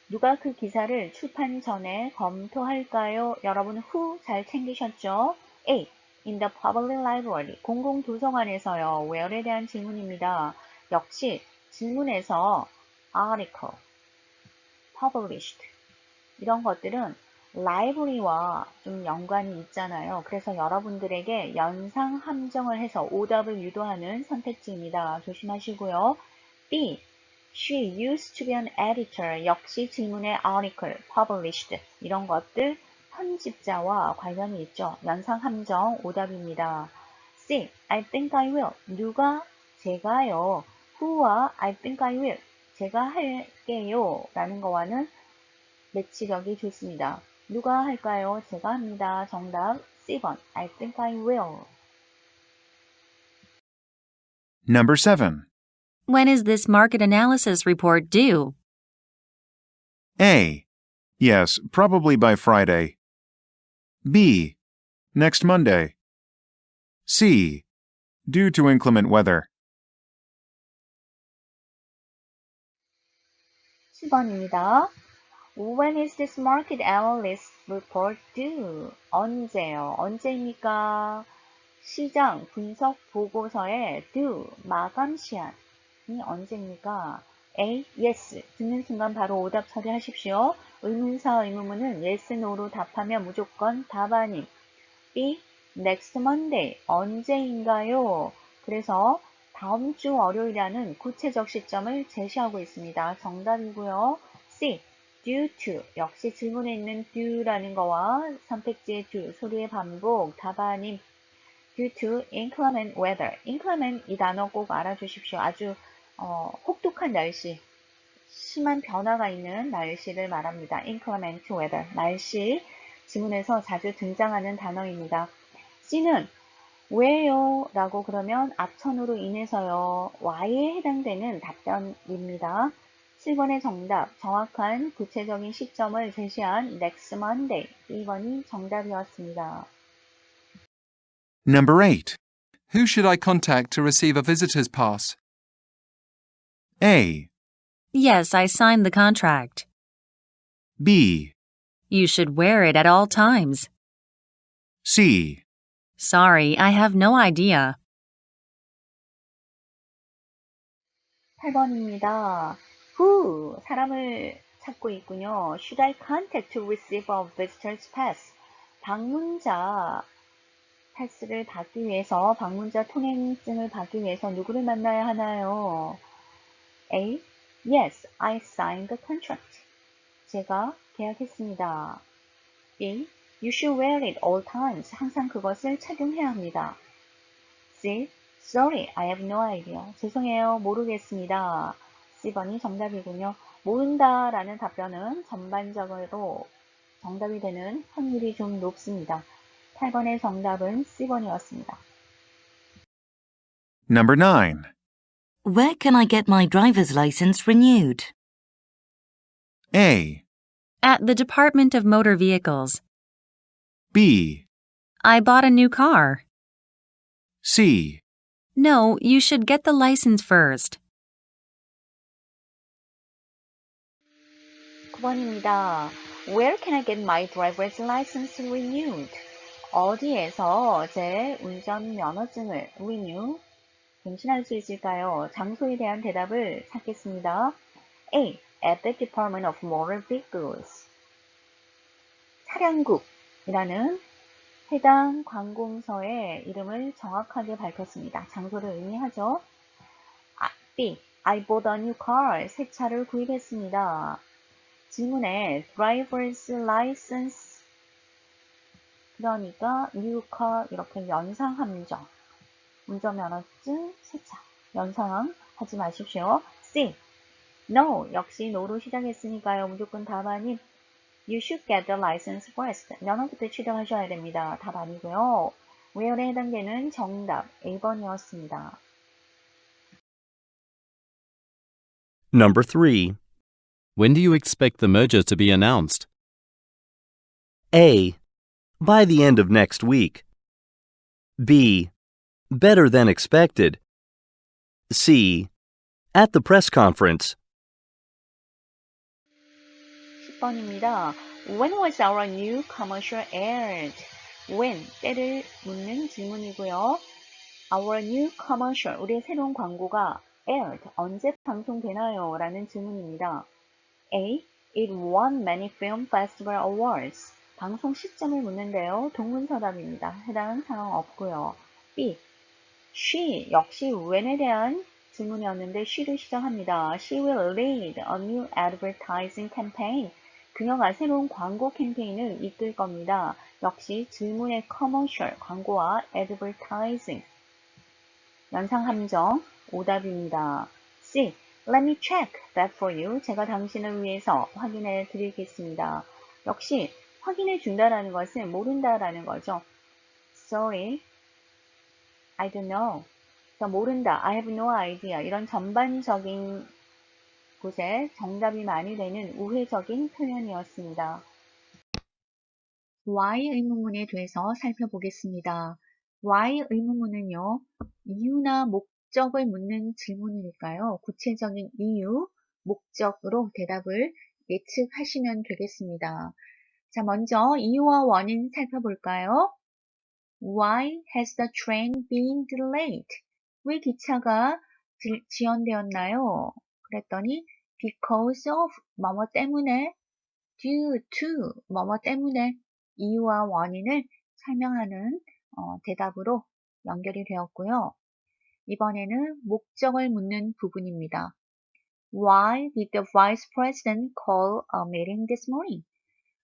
누가 그 기사를 출판 전에 검토할까요? 여러분 who 잘 챙기셨죠? A. In the public library. 공공도서관에서요. where에 대한 질문입니다. 역시 질문에서 article, published 이런 것들은 라이브러리와 좀 연관이 있잖아요. 그래서 여러분들에게 연상 함정을 해서 오답을 유도하는 선택지입니다. 조심하시고요. B. She used to be an editor. 역시 질문의 article, published 이런 것들 편집자와 관련이 있죠. 연상 함정 오답입니다. C. I think I will. 누가? 제가요. Who와 I think I will. 제가 할게요. 라는 거와는 매치력이 좋습니다. 누가 할까요? 제가 합니다. 정답 C번 I think I will. Number 7. When is this market analysis report due? A, yes, probably by Friday. B, next Monday. C, due to inclement weather. 7번입니다. When is this market analyst report due? 언제요? 언제입니까? 시장 분석 보고서의 due, 마감 시한이 언제입니까? A. Yes. 듣는 순간 바로 오답 처리하십시오. 의문사 의문문은 yes, no로 답하면 무조건 답안임. B. Next Monday. 언제인가요? 그래서 다음 주 월요일이라는 구체적 시점을 제시하고 있습니다. 정답이고요. C. Due to. 역시 질문에 있는 due라는 거와 선택지의 due, 소리의 반복, 답안임. Due to inclement weather. inclement 이 단어 꼭 알아주십시오. 아주 혹독한 날씨, 심한 변화가 있는 날씨를 말합니다. inclement weather. 날씨 지문에서 자주 등장하는 단어입니다. C는 왜요? 라고 그러면 악천후로 인해서요. Y에 해당되는 답변입니다. 7번의 정답, 정확한 구체적인 시점을 제시한 next Monday. 2번이 정답이었습니다. Number 8. Who should I contact to receive a visitor's pass? A, Yes, I signed the contract. B, You should wear it at all times. C, Sorry, I have no idea. 8번입니다. Who, 사람을 찾고 있군요. Should I contact to receive a visitor's pass? 방문자 패스를 받기 위해서, 방문자 통행증을 받기 위해서 누구를 만나야 하나요? A. Yes, I signed the contract. 제가 계약했습니다. B. You should wear it all times. 항상 그것을 착용해야 합니다. C. Sorry, I have no idea. 죄송해요, 모르겠습니다. C번이 정답이군요. 모른다 라는 답변은 전반적으로 정답이 되는 확률이 좀 높습니다. 8번의 정답은 C번이었습니다. Number 9. Where can I get my driver's license renewed? A, At the Department of Motor Vehicles. B, I bought a new car. C, No, you should get the license first. 9번입니다. Where can I get my driver's license renewed? 어디에서 제 운전 면허증을 renew, 갱신할 수 있을까요? 장소에 대한 대답을 찾겠습니다. A. At the Department of Motor Vehicles. 차량국이라는 해당 관공서의 이름을 정확하게 밝혔습니다. 장소를 의미하죠. B. I bought a new car. 새 차를 구입했습니다. 질문에 driver's license, 그러니까 new car 이렇게 연상함정, 운전면허증, 새차 연상하지 마십시오. C. No, 역시 no로 시작했으니까요. 무조건 답 아닌 You should get the license first. 면허부터 취득하셔야 됩니다. 답 아니고요. where에 해당되는 정답 A번이었습니다. Number 3. When do you expect the merger to be announced? A. By the end of next week. B. Better than expected. C. At the press conference. 10번입니다. When was our new commercial aired? When, 때를 묻는 질문이고요. Our new commercial, 우리의 새로운 광고가 aired, 언제 방송되나요? 라는 질문입니다. A. It won many film festival awards. 방송 시점을 묻는데요. 동문서답입니다. 해당 상황 없고요. B. She, 역시 when에 대한 질문이었는데 she로 시작합니다. She will lead a new advertising campaign. 그녀가 새로운 광고 캠페인을 이끌 겁니다. 역시 질문의 commercial, 광고와 advertising. 연상함정, 오답입니다. C. Let me check that for you. 제가 당신을 위해서 확인해 드리겠습니다. 역시 확인해 준다라는 것은 모른다라는 거죠. Sorry, I don't know. 그러니까 모른다, I have no idea. 이런 전반적인 곳에 정답이 많이 되는 우회적인 표현이었습니다. why 의문문에 대해서 살펴보겠습니다. why 의문문은요, 이유나 목적을 묻는 질문이니까요. 구체적인 이유, 목적으로 대답을 예측하시면 되겠습니다. 자, 먼저 이유와 원인 살펴볼까요? Why has the train been delayed? 왜 기차가 지연되었나요? 그랬더니 because of 뭐뭐 때문에, due to 뭐뭐 때문에, 이유와 원인을 설명하는 대답으로 연결이 되었고요. 이번에는 목적을 묻는 부분입니다. Why did the Vice President call a meeting this morning?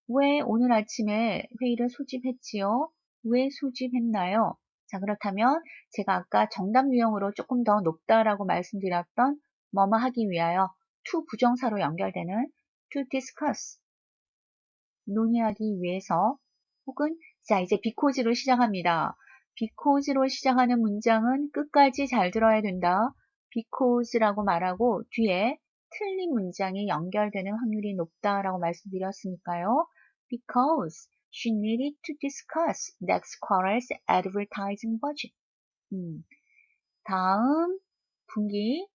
왜 오늘 아침에 회의를 소집했지요? 왜 소집했나요? 자, 그렇다면 제가 아까 정답 유형으로 조금 더 높다라고 말씀드렸던 뭐뭐 하기 위하여 to 부정사로 연결되는 to discuss, 논의하기 위해서, 혹은 자, 이제 because로 시작합니다. because로 시작하는 문장은 끝까지 잘 들어야 된다. because라고 말하고 뒤에 틀린 문장이 연결되는 확률이 높다라고 말씀드렸으니까요. Because she needed to discuss next quarter's advertising budget. 다음 분기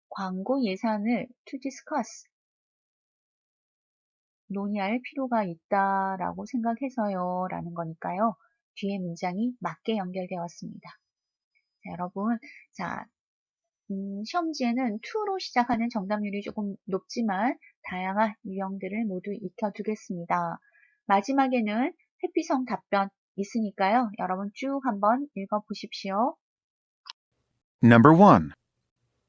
광고 예산을 to discuss, 논의할 필요가 있다라고 생각해서요 라는 거니까요. 뒤에 문장이 맞게 연결되었습니다. 자, 여러분, 자, 시험지에는 to로 시작하는 정답률이 조금 높지만 다양한 유형들을 모두 익혀두겠습니다. 마지막에는 회피성 답변 있으니까요. 여러분 쭉 한번 읽어보십시오. Number 1.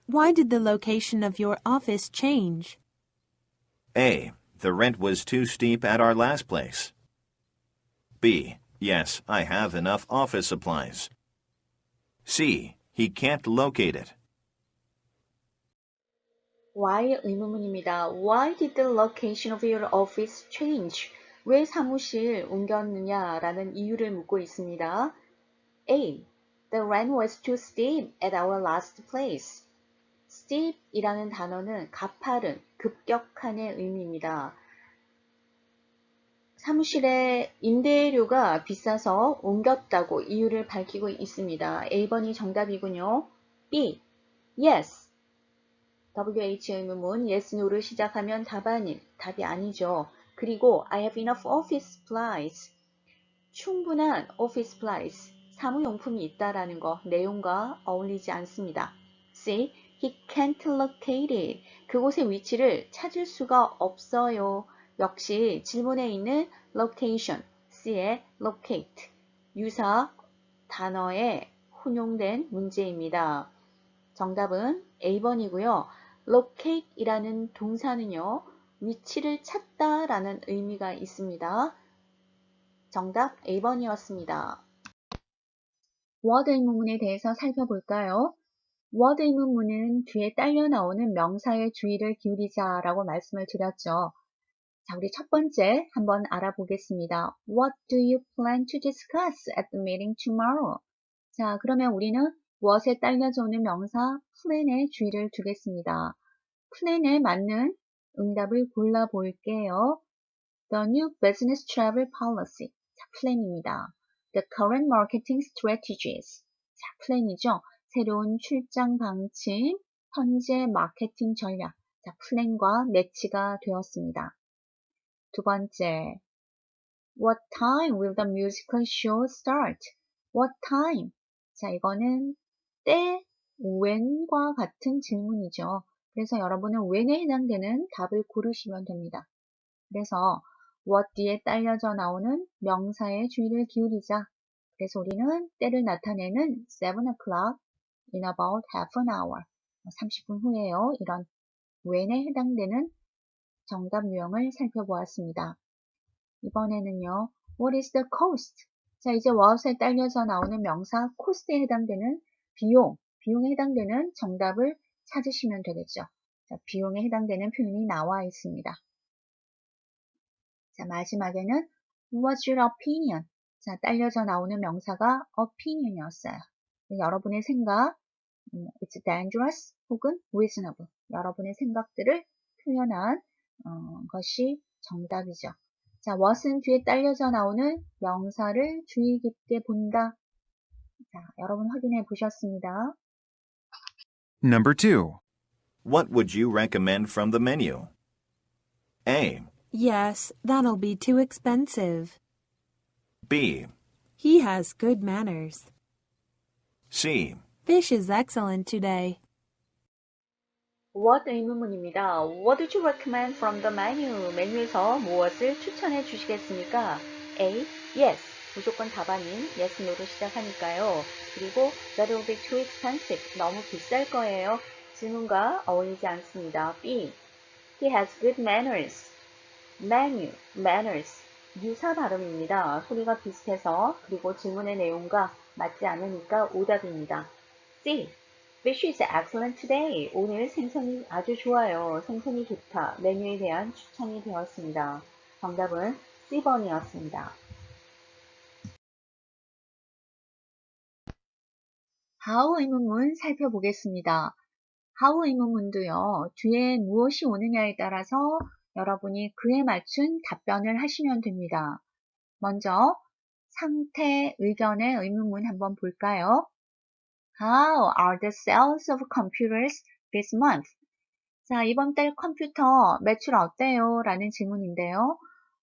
Why did the location of your office change? A. The rent was too steep at our last place. B. Yes, I have enough office supplies. C. He can't locate it. Why 의문문입니다. Why did the location of your office change? 왜 사무실 옮겼느냐라는 이유를 묻고 있습니다. A. The rent was too steep at our last place. steep이라는 단어는 가파른, 급격한의 의미입니다. 사무실의 임대료가 비싸서 옮겼다고 이유를 밝히고 있습니다. A번이 정답이군요. B. Yes. WH 의문문 yes, no를 시작하면 답이 아니죠. 그리고 I have enough office supplies. 충분한 office supplies, 사무용품이 있다라는 거 내용과 어울리지 않습니다. C. He can't locate it. 그곳의 위치를 찾을 수가 없어요. 역시 질문에 있는 location, C의 locate, 유사 단어에 혼용된 문제입니다. 정답은 A번이고요. locate이라는 동사는요, 위치를 찾다라는 의미가 있습니다. 정답 A번이었습니다. what 의문문에 대해서 살펴볼까요? what 의문문은 뒤에 딸려 나오는 명사의 주의를 기울이자 라고 말씀을 드렸죠. 자, 우리 첫 번째 한번 알아보겠습니다. What do you plan to discuss at the meeting tomorrow? 자, 그러면 우리는 what에 딸려져 오는 명사 plan에 주의를 두겠습니다. plan에 맞는 응답을 골라볼게요. The new business travel policy. 자, plan입니다. The current marketing strategies. 자, plan이죠. 새로운 출장 방침, 현재 마케팅 전략. 자, plan과 매치가 되었습니다. 두 번째, What time will the musical show start? What time? 자, 이거는 때, when과 같은 질문이죠. 그래서 여러분은 when에 해당되는 답을 고르시면 됩니다. 그래서 what 뒤에 딸려져 나오는 명사의 주의를 기울이자. 그래서 우리는 때를 나타내는 7 o'clock in about half an hour. 30분 후에요. 이런 when에 해당되는 정답 유형을 살펴보았습니다. 이번에는요. What is the cost? 자, 이제 what에 딸려져 나오는 명사 cost에 해당되는 비용에 해당되는 정답을 찾으시면 되겠죠. 자, 비용에 해당되는 표현이 나와 있습니다. 자, 마지막에는 What's your opinion? 자, 딸려져 나오는 명사가 opinion이었어요. 여러분의 생각, it's dangerous 혹은 reasonable. 여러분의 생각들을 표현한 것이 정답이죠. 자, what은 뒤에 딸려져 나오는 명사를 주의 깊게 본다. 자, 여러분 확인해 보셨습니다. Number 2. What would you recommend from the menu? A. Yes, that'll be too expensive. B. He has good manners. C. Fish is excellent today. What 의문문입니다. What would you recommend from the menu? 메뉴에서 무엇을 추천해 주시겠습니까? A. Yes. 무조건 답 아닌 yes, no로 시작하니까요. 그리고 that will be too expensive. 너무 비쌀 거예요. 질문과 어울리지 않습니다. B. He has good manners. menu, manners. 유사 발음입니다. 소리가 비슷해서 그리고 질문의 내용과 맞지 않으니까 오답입니다. C. Fish is excellent today. 오늘 생선이 아주 좋아요. 생선이 좋다. 메뉴에 대한 추천이 되었습니다. 정답은 C번이었습니다. how 의문문 살펴보겠습니다. how 의문문도요. 뒤에 무엇이 오느냐에 따라서 여러분이 그에 맞춘 답변을 하시면 됩니다. 먼저 상태, 의견의 의문문 한번 볼까요? How are the sales of computers this month? 자, 이번 달 컴퓨터 매출 어때요? 라는 질문인데요.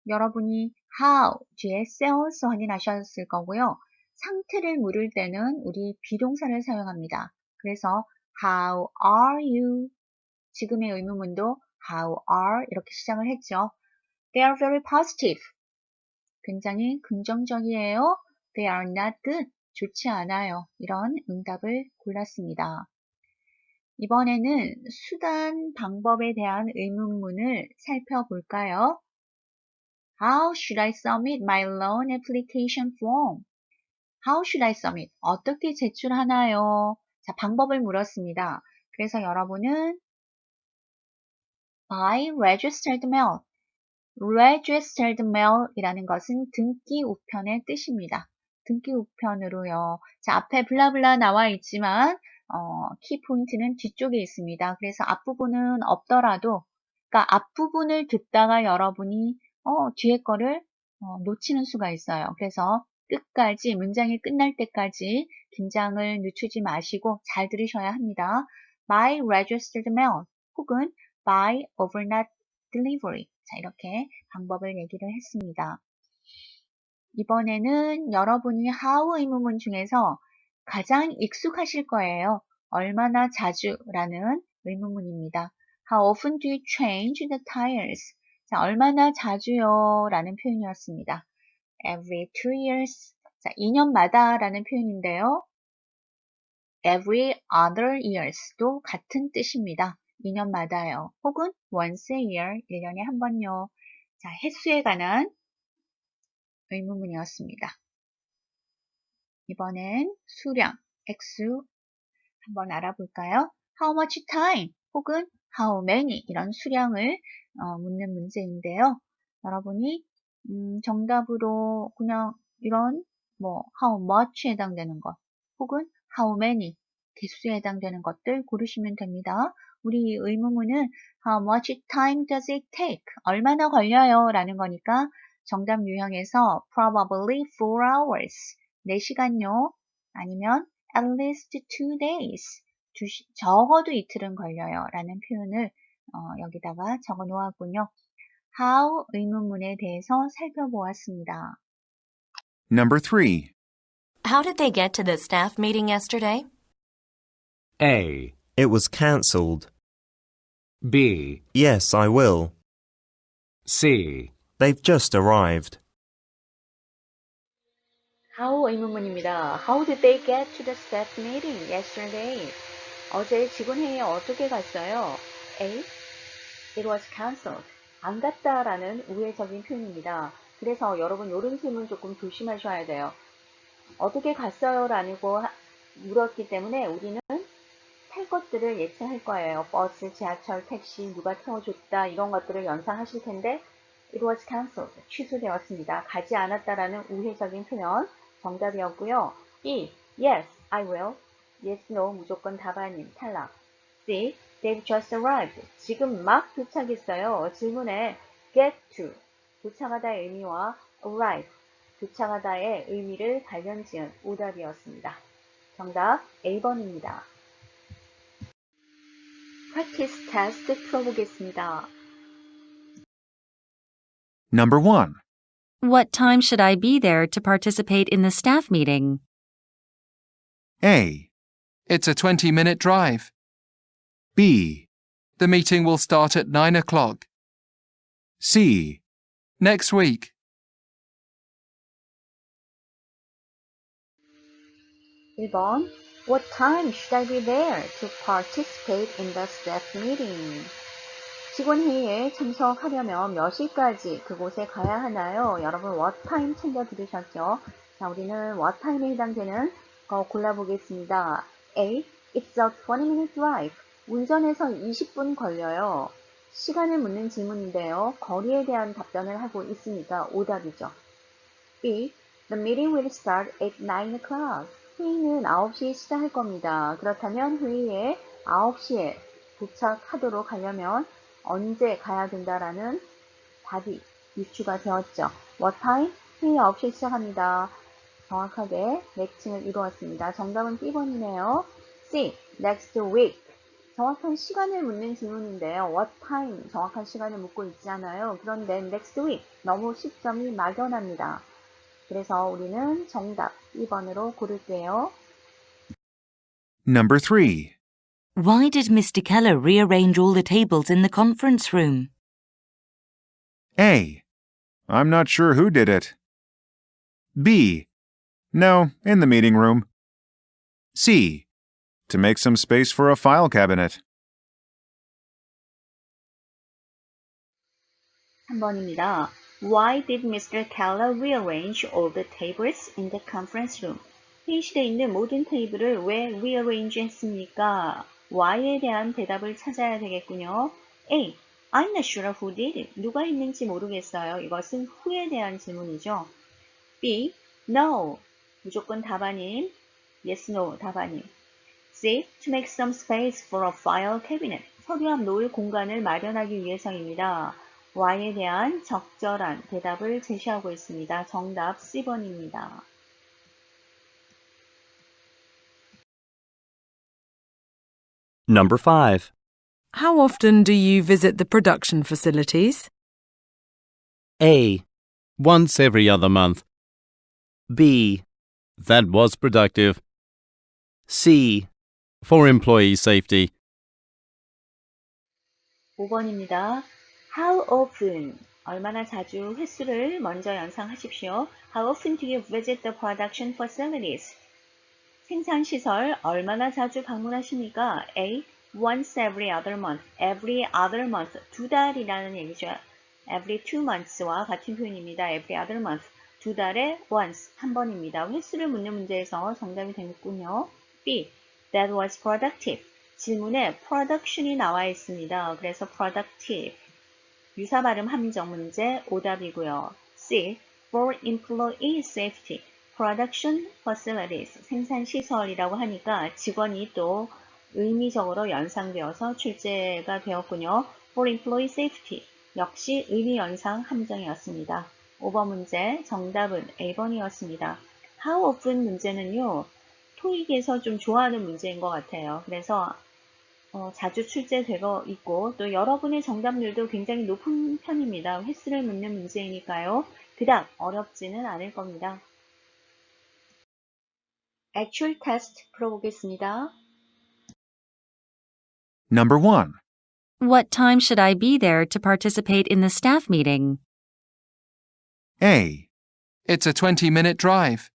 여러분이 how 뒤에 sales 확인하셨을 거고요. 상태를 물을 때는 우리 비동사를 사용합니다. 그래서 how are you? 지금의 의문문도 how are 이렇게 시작을 했죠. They are very positive. 굉장히 긍정적이에요. They are not good. 좋지 않아요. 이런 응답을 골랐습니다. 이번에는 수단, 방법에 대한 의문문을 살펴볼까요? How should I submit my loan application form? How should I submit? 어떻게 제출하나요? 자, 방법을 물었습니다. 그래서 여러분은 by registered mail. registered mail이라는 것은 등기 우편의 뜻입니다. 등기 우편으로요. 자, 앞에 블라블라 나와 있지만 키 포인트는 뒤쪽에 있습니다. 그래서 앞부분은 없더라도 그러니까 앞부분을 듣다가 여러분이 뒤에 거를 놓치는 수가 있어요. 그래서 끝까지 문장이 끝날 때까지 긴장을 늦추지 마시고 잘 들으셔야 합니다. by registered mail 혹은 by overnight delivery. 자, 이렇게 방법을 얘기를 했습니다. 이번에는 여러분이 how 의문문 중에서 가장 익숙하실 거예요. 얼마나 자주라는 의문문입니다. How often do you change the tires? 자, 얼마나 자주요? 라는 표현이었습니다. Every 2 years. 자, 2년마다 라는 표현인데요. Every other years도 같은 뜻입니다. 2년마다요. 혹은 once a year, 1년에 한 번요. 자, 횟수에 관한 의문문이었습니다. 이번엔 수량, 액수 한번 알아볼까요? How much time 혹은 how many 이런 수량을 묻는 문제인데요. 여러분이 정답으로 그냥 이런 how much에 해당되는 것 혹은 how many 개수에 해당되는 것들 고르시면 됩니다. 우리 의문문은 how much time does it take? 얼마나 걸려요? 라는 거니까 정답 유형에서 probably 4 hours 4시간요. 아니면 at least 2 days 적어도 이틀은 걸려요. 라는 표현을 여기다가 적어 놓았군요. how 의문문에 대해서 살펴보았습니다. Number 3. How did they get to the staff meeting yesterday? A. It was cancelled. B. Yes, I will. C. They've just arrived. how 의문문입니다. How did they get to the staff meeting yesterday? 어제 직원회의에 어떻게 갔어요? A. It was cancelled. 안 갔다라는 우회적인 표현입니다. 그래서 여러분 이런 질문 조금 조심하셔야 돼요. 어떻게 갔어요? 라고 물었기 때문에 우리는 탈 것들을 예측할 거예요. 버스, 지하철, 택시, 누가 태워줬다 이런 것들을 연상하실 텐데 It was cancelled. 취소되었습니다. 가지 않았다라는 우회적인 표현 정답이었고요. B. Yes, I will. Yes, no 무조건 답 아닌 탈락. C. They've just arrived. 지금 막 도착했어요. 질문에 get to 도착하다의 의미와 arrive 도착하다의 의미를 관련 지은 오답이었습니다. 정답 A번입니다. practice test 풀어보겠습니다. Number 1. What time should I be there to participate in the staff meeting? A. It's a 20-minute drive. B. The meeting will start at 9 o'clock. C. Next week. 1번. What time should I be there to participate in the staff meeting? 직원회의에 참석하려면 몇 시까지 그곳에 가야 하나요? 여러분 what time 챙겨 들으셨죠? 자, 우리는 what time에 해당되는 거 골라보겠습니다. A. It's a 20-minute drive. 운전해서 20분 걸려요. 시간을 묻는 질문인데요. 거리에 대한 답변을 하고 있으니까 오답이죠. B. The meeting will start at 9 o'clock. 회의는 9시에 시작할 겁니다. 그렇다면 회의에 9시에 도착하도록 하려면 언제 가야 된다라는 답이 유추가 되었죠. What time? 회의 9시에 시작합니다. 정확하게 매칭을 이루었습니다. 정답은 B번이네요. C. Next week. 정확한 시간을 묻는 질문인데요. What time? 정확한 시간을 묻고 있잖아요. 그런데 next week. 너무 시점이 막연합니다. 그래서 우리는 정답 2번으로 고를게요. Number 3. Why did Mr. Keller rearrange all the tables in the conference room? A. I'm not sure who did it. B. No, in the meeting room. C. to make some space for a file cabinet. 3번입니다. Why did Mr. Keller rearrange all the tables in the conference room? 회의실에 있는 모든 테이블을 왜 rearrange 했습니까? Why에 대한 대답을 찾아야 되겠군요. A. I'm not sure who did it. 누가 했는지 모르겠어요. 이것은 who에 대한 질문이죠. B. No. 무조건 답아님. Yes, no 답아님. C. To make some space for a file cabinet. 서류 앞 놓을 공간을 마련하기 위해서입니다. Y에 대한 적절한 대답을 제시하고 있습니다. 정답 C번입니다. Number 5. How often do you visit the production facilities? A, Once every other month. B, That was productive. C, For employee safety. 5번입니다. How often? 얼마나 자주 횟수를 먼저 연상하십시오. How often do you visit the production facilities? 생산시설 얼마나 자주 방문하십니까? A. Once every other month. Every other month. 두 달이라는 얘기죠. Every 2 months와 같은 표현입니다. Every other month. 두 달에 once. 한 번입니다. 횟수를 묻는 문제에서 정답이 되겠군요. B. That was productive. 질문에 production이 나와 있습니다. 그래서 productive. 유사 발음 함정 문제 오답이고요. C. For employee safety. Production facilities. 생산시설이라고 하니까 직원이 또 의미적으로 연상되어서 출제가 되었군요. For employee safety. 역시 의미 연상 함정이었습니다. 5번 문제 정답은 A번이었습니다. How often 문제는요. 토익에서 좀 좋아하는 문제인 것 같아요. 그래서 자주 출제되고 있고 또 여러분의 정답률도 굉장히 높은 편입니다. 횟수를 묻는 문제이니까요. 그닥 어렵지는 않을 겁니다. Actual test 풀어보겠습니다. Number 1. What time should I be there to participate in the staff meeting? A, It's a 20-minute drive.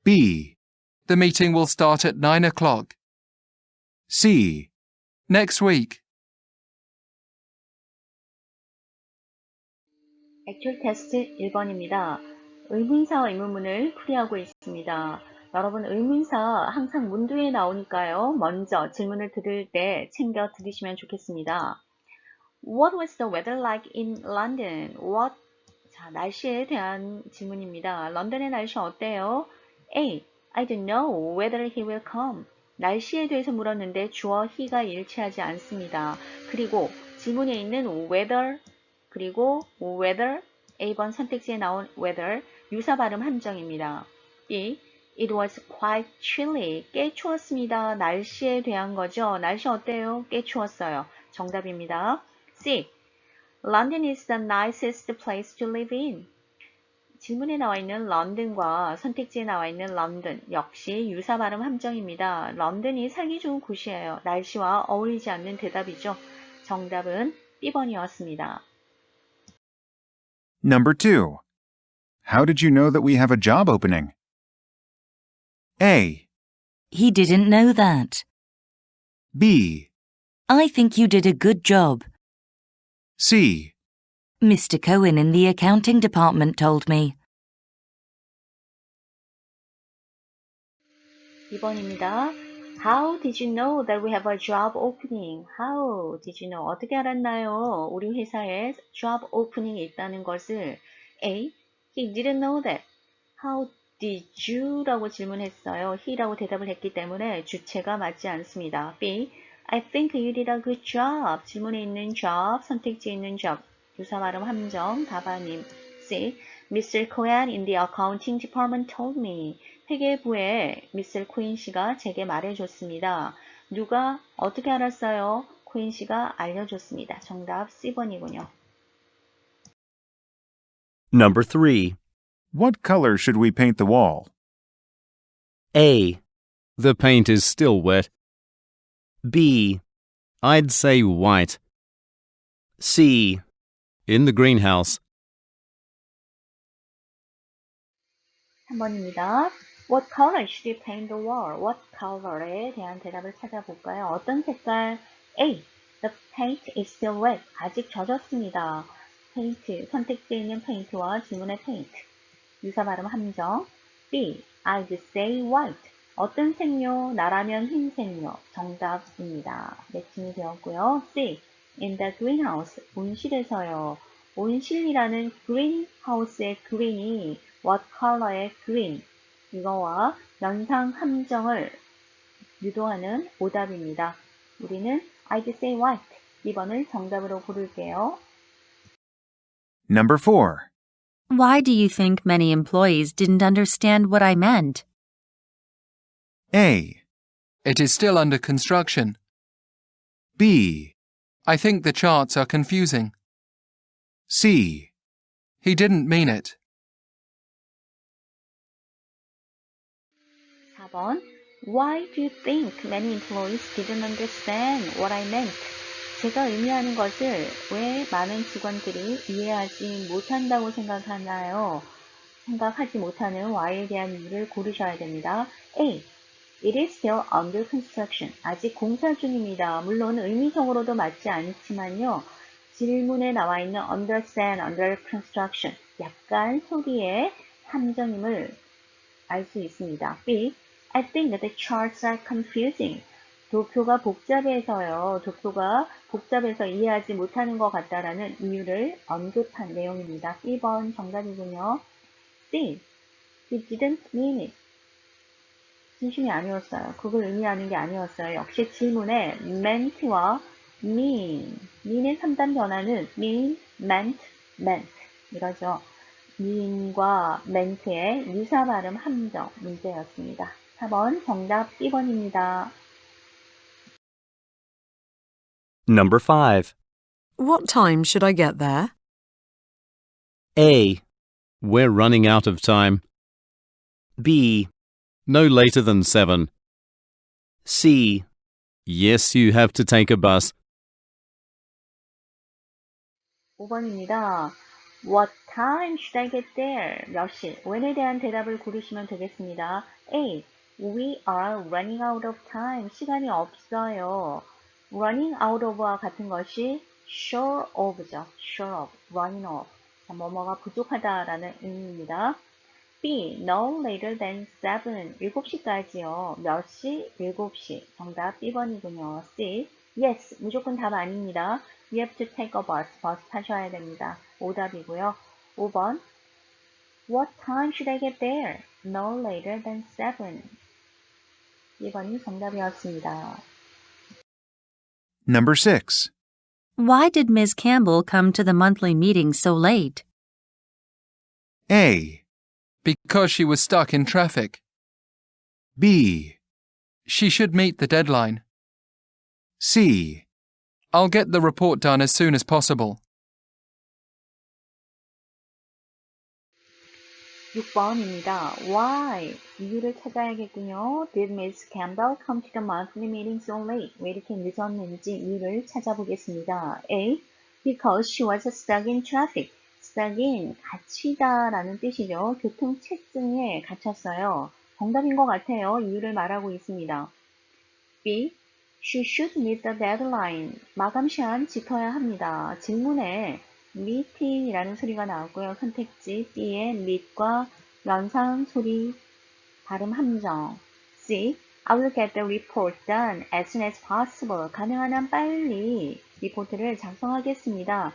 B, The meeting will start at 9 o'clock. C, Next week. 액츄얼 테스트 1번입니다. 의문사와 의문문을 풀이하고 있습니다. 여러분 의문사 항상 문두에 나오니까요. 먼저 질문을 들을 때 챙겨 들으시면 좋겠습니다. What was the weather like in London? 자, 날씨에 대한 질문입니다. 런던의 날씨 어때요? A. I don't know whether he will come. 날씨에 대해서 물었는데 주어 he가 일치하지 않습니다. 그리고 지문에 있는 weather 그리고 weather A번 선택지에 나온 weather 유사 발음 함정입니다. B. It was quite chilly. 꽤 추웠습니다. 날씨에 대한 거죠. 날씨 어때요? 꽤 추웠어요. 정답입니다. C. London is the nicest place to live in. 질문에 나와 있는 런던과 선택지에 나와 있는 런던 역시 유사 발음 함정입니다. 런던이 살기 좋은 곳이에요. 날씨와 어울리지 않는 대답이죠. 정답은 B번이었습니다. Number 2. How did you know that we have a job opening? A, He didn't know that. B, I think you did a good job. C, Mr. Cohen in the accounting department told me. 2번입니다. How did you know that we have a job opening? How did you know? 어떻게 알았나요? 우리 회사에 job opening이 있다는 것을 A. He didn't know that. How did you? 라고 질문했어요. he라고 대답을 했기 때문에 주체가 맞지 않습니다. B. I think you did a good job. 질문에 있는 job, 선택지에 있는 job. 유사 발음 함정, 답아님. C. Mr. Cohen in the accounting department told me. 회계부의 Mr. 코인 씨가 제게 말해줬습니다. 누가 어떻게 알았어요? 코인 씨가 알려줬습니다. 정답 C번이군요. Number 3. what color should we paint the wall? A, The paint is still wet. B, I'd say white. C, In the greenhouse. 3번입니다. What color should you paint the wall? What color에 대한 대답을 찾아볼까요? 어떤 색깔? A. The paint is still wet. 아직 젖었습니다. paint, 선택되어 있는 paint와 지문의 paint. 유사 발음 함정. B. I'd say white. 어떤 색요? 나라면 흰색요. 정답입니다. 매칭이 되었고요. C. In the greenhouse. 온실에서요. 온실이라는 greenhouse의 green이 what color의 green. 이거와 연상 함정을 유도하는 오답입니다. 우리는 I'd say white. 2번을 정답으로 고를게요. Number 4. Why do you think many employees didn't understand what I meant? A. It is still under construction. B, I think the charts are confusing. C, He didn't mean it. 4번. Why do you think many employees didn't understand what I meant? 제가 의미하는 것을 왜 많은 직원들이 이해하지 못한다고 생각하나요? 생각하지 못하는 Y에 대한 이유를 고르셔야 됩니다. A. It is still under construction. 아직 공사 중입니다. 물론 의미적으로도 맞지 않지만요. 질문에 나와 있는 understand, under construction. 약간 소리의 함정임을 알 수 있습니다. B. I think the charts are confusing. 도표가 복잡해서요. 도표가 복잡해서 이해하지 못하는 것 같다라는 이유를 언급한 내용입니다. 1번 정답이군요. C. He didn't mean it. 진심이 아니었어요. 그걸 의미하는 게 아니었어요. 역시 질문에 meant와 mean의 3단 변화는 mean, meant, meant 이거죠. mean과 meant의 유사 발음 함정 문제였습니다. 4번 정답 B번입니다. Number 5. What time should I get there? A, We're running out of time. B, No later than 7. C, Yes, you have to take a bus. 5번입니다. What time should I get there? 몇 시? when에 대한 대답을 고르시면 되겠습니다. A. We are running out of time. 시간이 없어요. running out of와 같은 것이 short of죠. short of, running off. 뭐뭐가 부족하다라는 의미입니다. B. No later than 7. 7시까지요. 몇 시? 7시. 정답 B번이군요. C. Yes. 무조건 답 아닙니다. You have to take a bus. 버스 타셔야 됩니다. 오답이고요. 5번. What time should I get there? No later than 7. 2번이 정답이었습니다. Number 6. Why did Ms. Campbell come to the monthly meeting so late? A, Because she was stuck in traffic. B, She should meet the deadline. C, I'll get the report done as soon as possible. 6번입니다. Why? 이유를 찾아야겠군요. Did Miss Campbell come to the monthly meeting so late? 왜 이렇게 늦었는지 이유를 찾아보겠습니다. A. Because she was stuck in traffic. stuck in, 갇히다 라는 뜻이죠. 교통체증에 갇혔어요. 정답인 것 같아요. 이유를 말하고 있습니다. B. She should meet the deadline. 마감 시한 지켜야 합니다. 질문에 meeting이라는 소리가 나왔고요. 선택지 B의 meet과 연상 소리 발음 함정. C. I will get the report done as soon as possible. 가능한 한 빨리 리포트를 작성하겠습니다.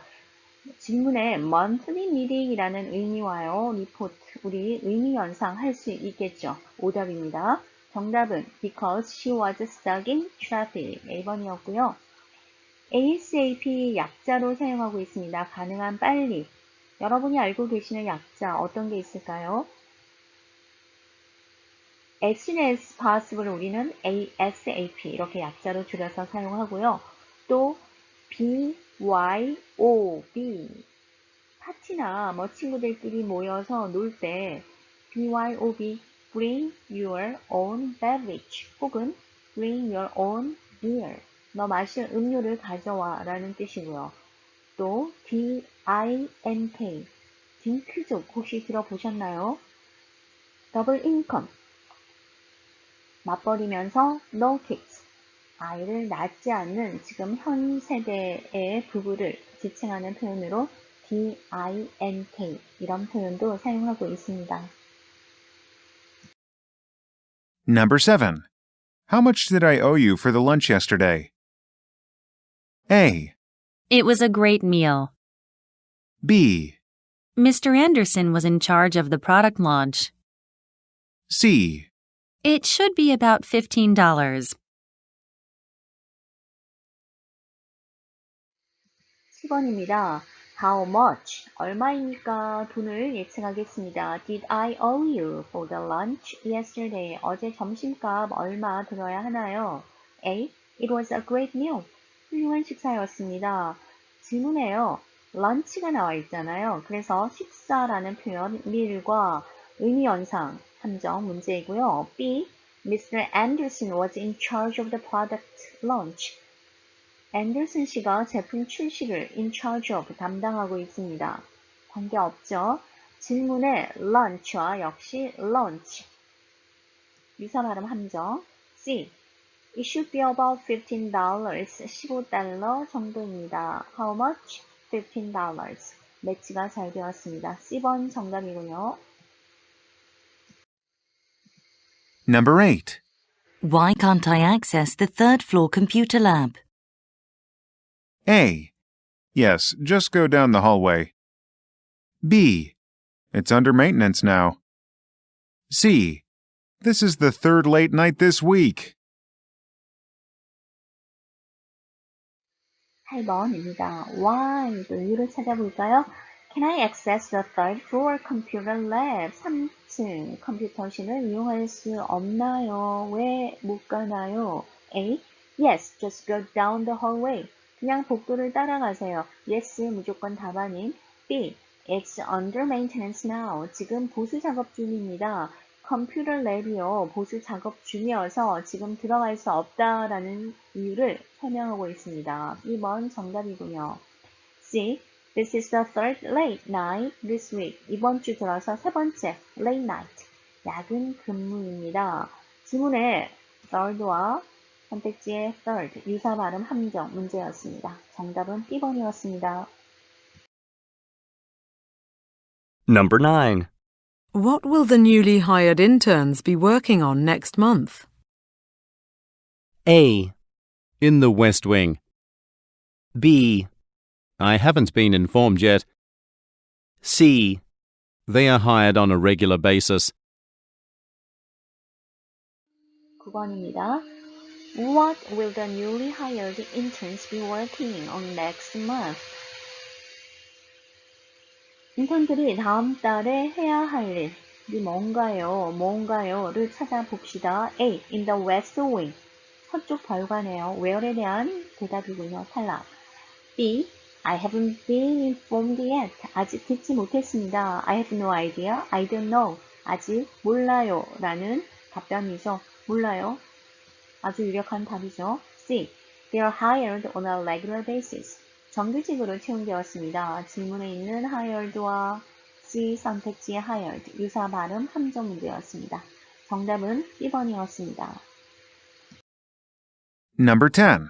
질문에 monthly meeting이라는 의미와요. report, 우리 의미 연상할 수 있겠죠. 오답입니다. 정답은 because she was stuck in traffic. 1번이었고요. ASAP 약자로 사용하고 있습니다. 가능한 빨리. 여러분이 알고 계시는 약자 어떤 게 있을까요? As soon as possible 우리는 ASAP 이렇게 약자로 줄여서 사용하고요. 또 BYOB 파티나 친구들끼리 모여서 놀 때 BYOB Bring your own beverage 혹은 Bring your own beer 너 마실 음료를 가져와 라는 뜻이고요. 또 DINK 딩크족 혹시 들어보셨나요? 더블 인컴 맞벌이면서 no-kids, 아이를 낳지 않는 지금 현 세대의 부부를 지칭하는 표현으로 dink 이런 표현도 사용하고 있습니다. Number 7. How much did I owe you for the lunch yesterday? A, It was a great meal. B, Mr. Anderson was in charge of the product launch. C, It should be about $15. 10번입니다. How much? 얼마입니까? 돈을 예측하겠습니다. Did I owe you for the lunch yesterday? 어제 점심값 얼마 들어야 하나요? A. It was a great meal. 훌륭한 식사였습니다. 질문에요. lunch가 나와 있잖아요. 그래서 식사라는 표현 meal과 의미 연상 함정 문제이고요. B. Mr. Anderson was in charge of the product launch. 앤더슨 씨가 제품 출시를 in charge of 담당하고 있습니다. 관계없죠. 질문의 lunch와 역시 launch. 유사 발음 함정. C. It should be about $15. $15 정도입니다. How much? $15. 매치가 잘 되었습니다. C번 정답이군요. Number 8. Why can't I access the third floor computer lab? A, yes, just go down the hallway. B, it's under maintenance now. C, this is the third late night this week. 8번입니다. Why? 또 이유를 찾아볼까요? Can I access the third floor computer lab? 3층 컴퓨터실을 이용할 수 없나요? 왜 못 가나요? A. Yes, just go down the hallway. 그냥 복도를 따라가세요. Yes, 무조건 답안인. B. It's under maintenance now. 지금 보수 작업 중입니다. 컴퓨터 랩이요. 보수 작업 중이어서 지금 들어갈 수 없다라는 이유를 설명하고 있습니다. 2번 정답이군요. C. This is the third late night this week. 이번 주 들어서 세 번째 late night. 야근 근무입니다. 지문에 third와 선택지의 third, 유사 발음 함정 문제였습니다. 정답은 B번이었습니다. Number 9. What will the newly hired interns be working on next month? A, In the West Wing. B, I haven't been informed yet. C, They are hired on a regular basis. 9번입니다. What will the newly hired interns be working on next month? 인턴들이 다음 달에 해야 할 일이 뭔가요를 찾아봅시다. A. In the West Wing. 서쪽 벌관에요. where에 대한 대답이군요. 탈락. B. I haven't been informed yet. 아직 듣지 못했습니다. I have no idea. I don't know. 아직 몰라요. 라는 답변이죠. 몰라요. 아주 유력한 답이죠. C. They are hired on a regular basis. 정규직으로 채용되었습니다. 질문에 있는 hired와 C 선택지의 hired, 유사 발음 함정 문제였습니다. 정답은 B번이었습니다. Number 10.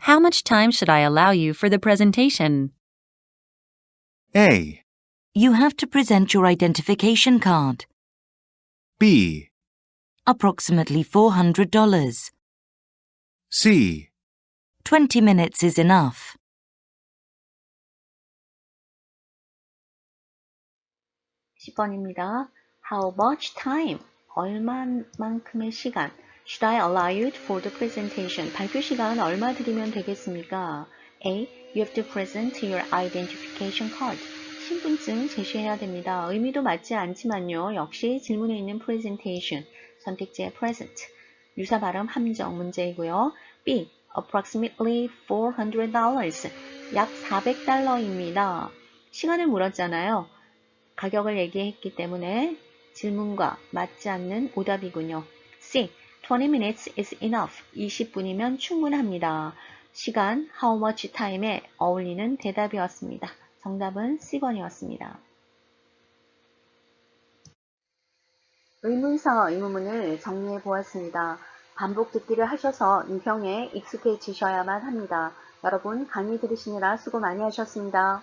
How much time should I allow you for the presentation? A, You have to present your identification card. B, Approximately $400. C, 20 minutes is enough. 10번입니다. How much time? 얼마만큼의 시간? Should I allow you for the presentation? 발표 시간 얼마 드리면 되겠습니까? A. You have to present your identification card. 신분증 제시해야 됩니다. 의미도 맞지 않지만요. 역시 질문에 있는 presentation, 선택지의 present, 유사 발음 함정 문제이고요. B. Approximately $400. 약 $400입니다. 시간을 물었잖아요. 가격을 얘기했기 때문에 질문과 맞지 않는 오답이군요. C. 20 minutes is enough. 20분이면 충분합니다. 시간, how much time에 어울리는 대답이었습니다. 정답은 C번이었습니다. 의문사 의문문을 정리해 보았습니다. 반복 듣기를 하셔서 유형에 익숙해지셔야만 합니다. 여러분 강의 들으시느라 수고 많이 하셨습니다.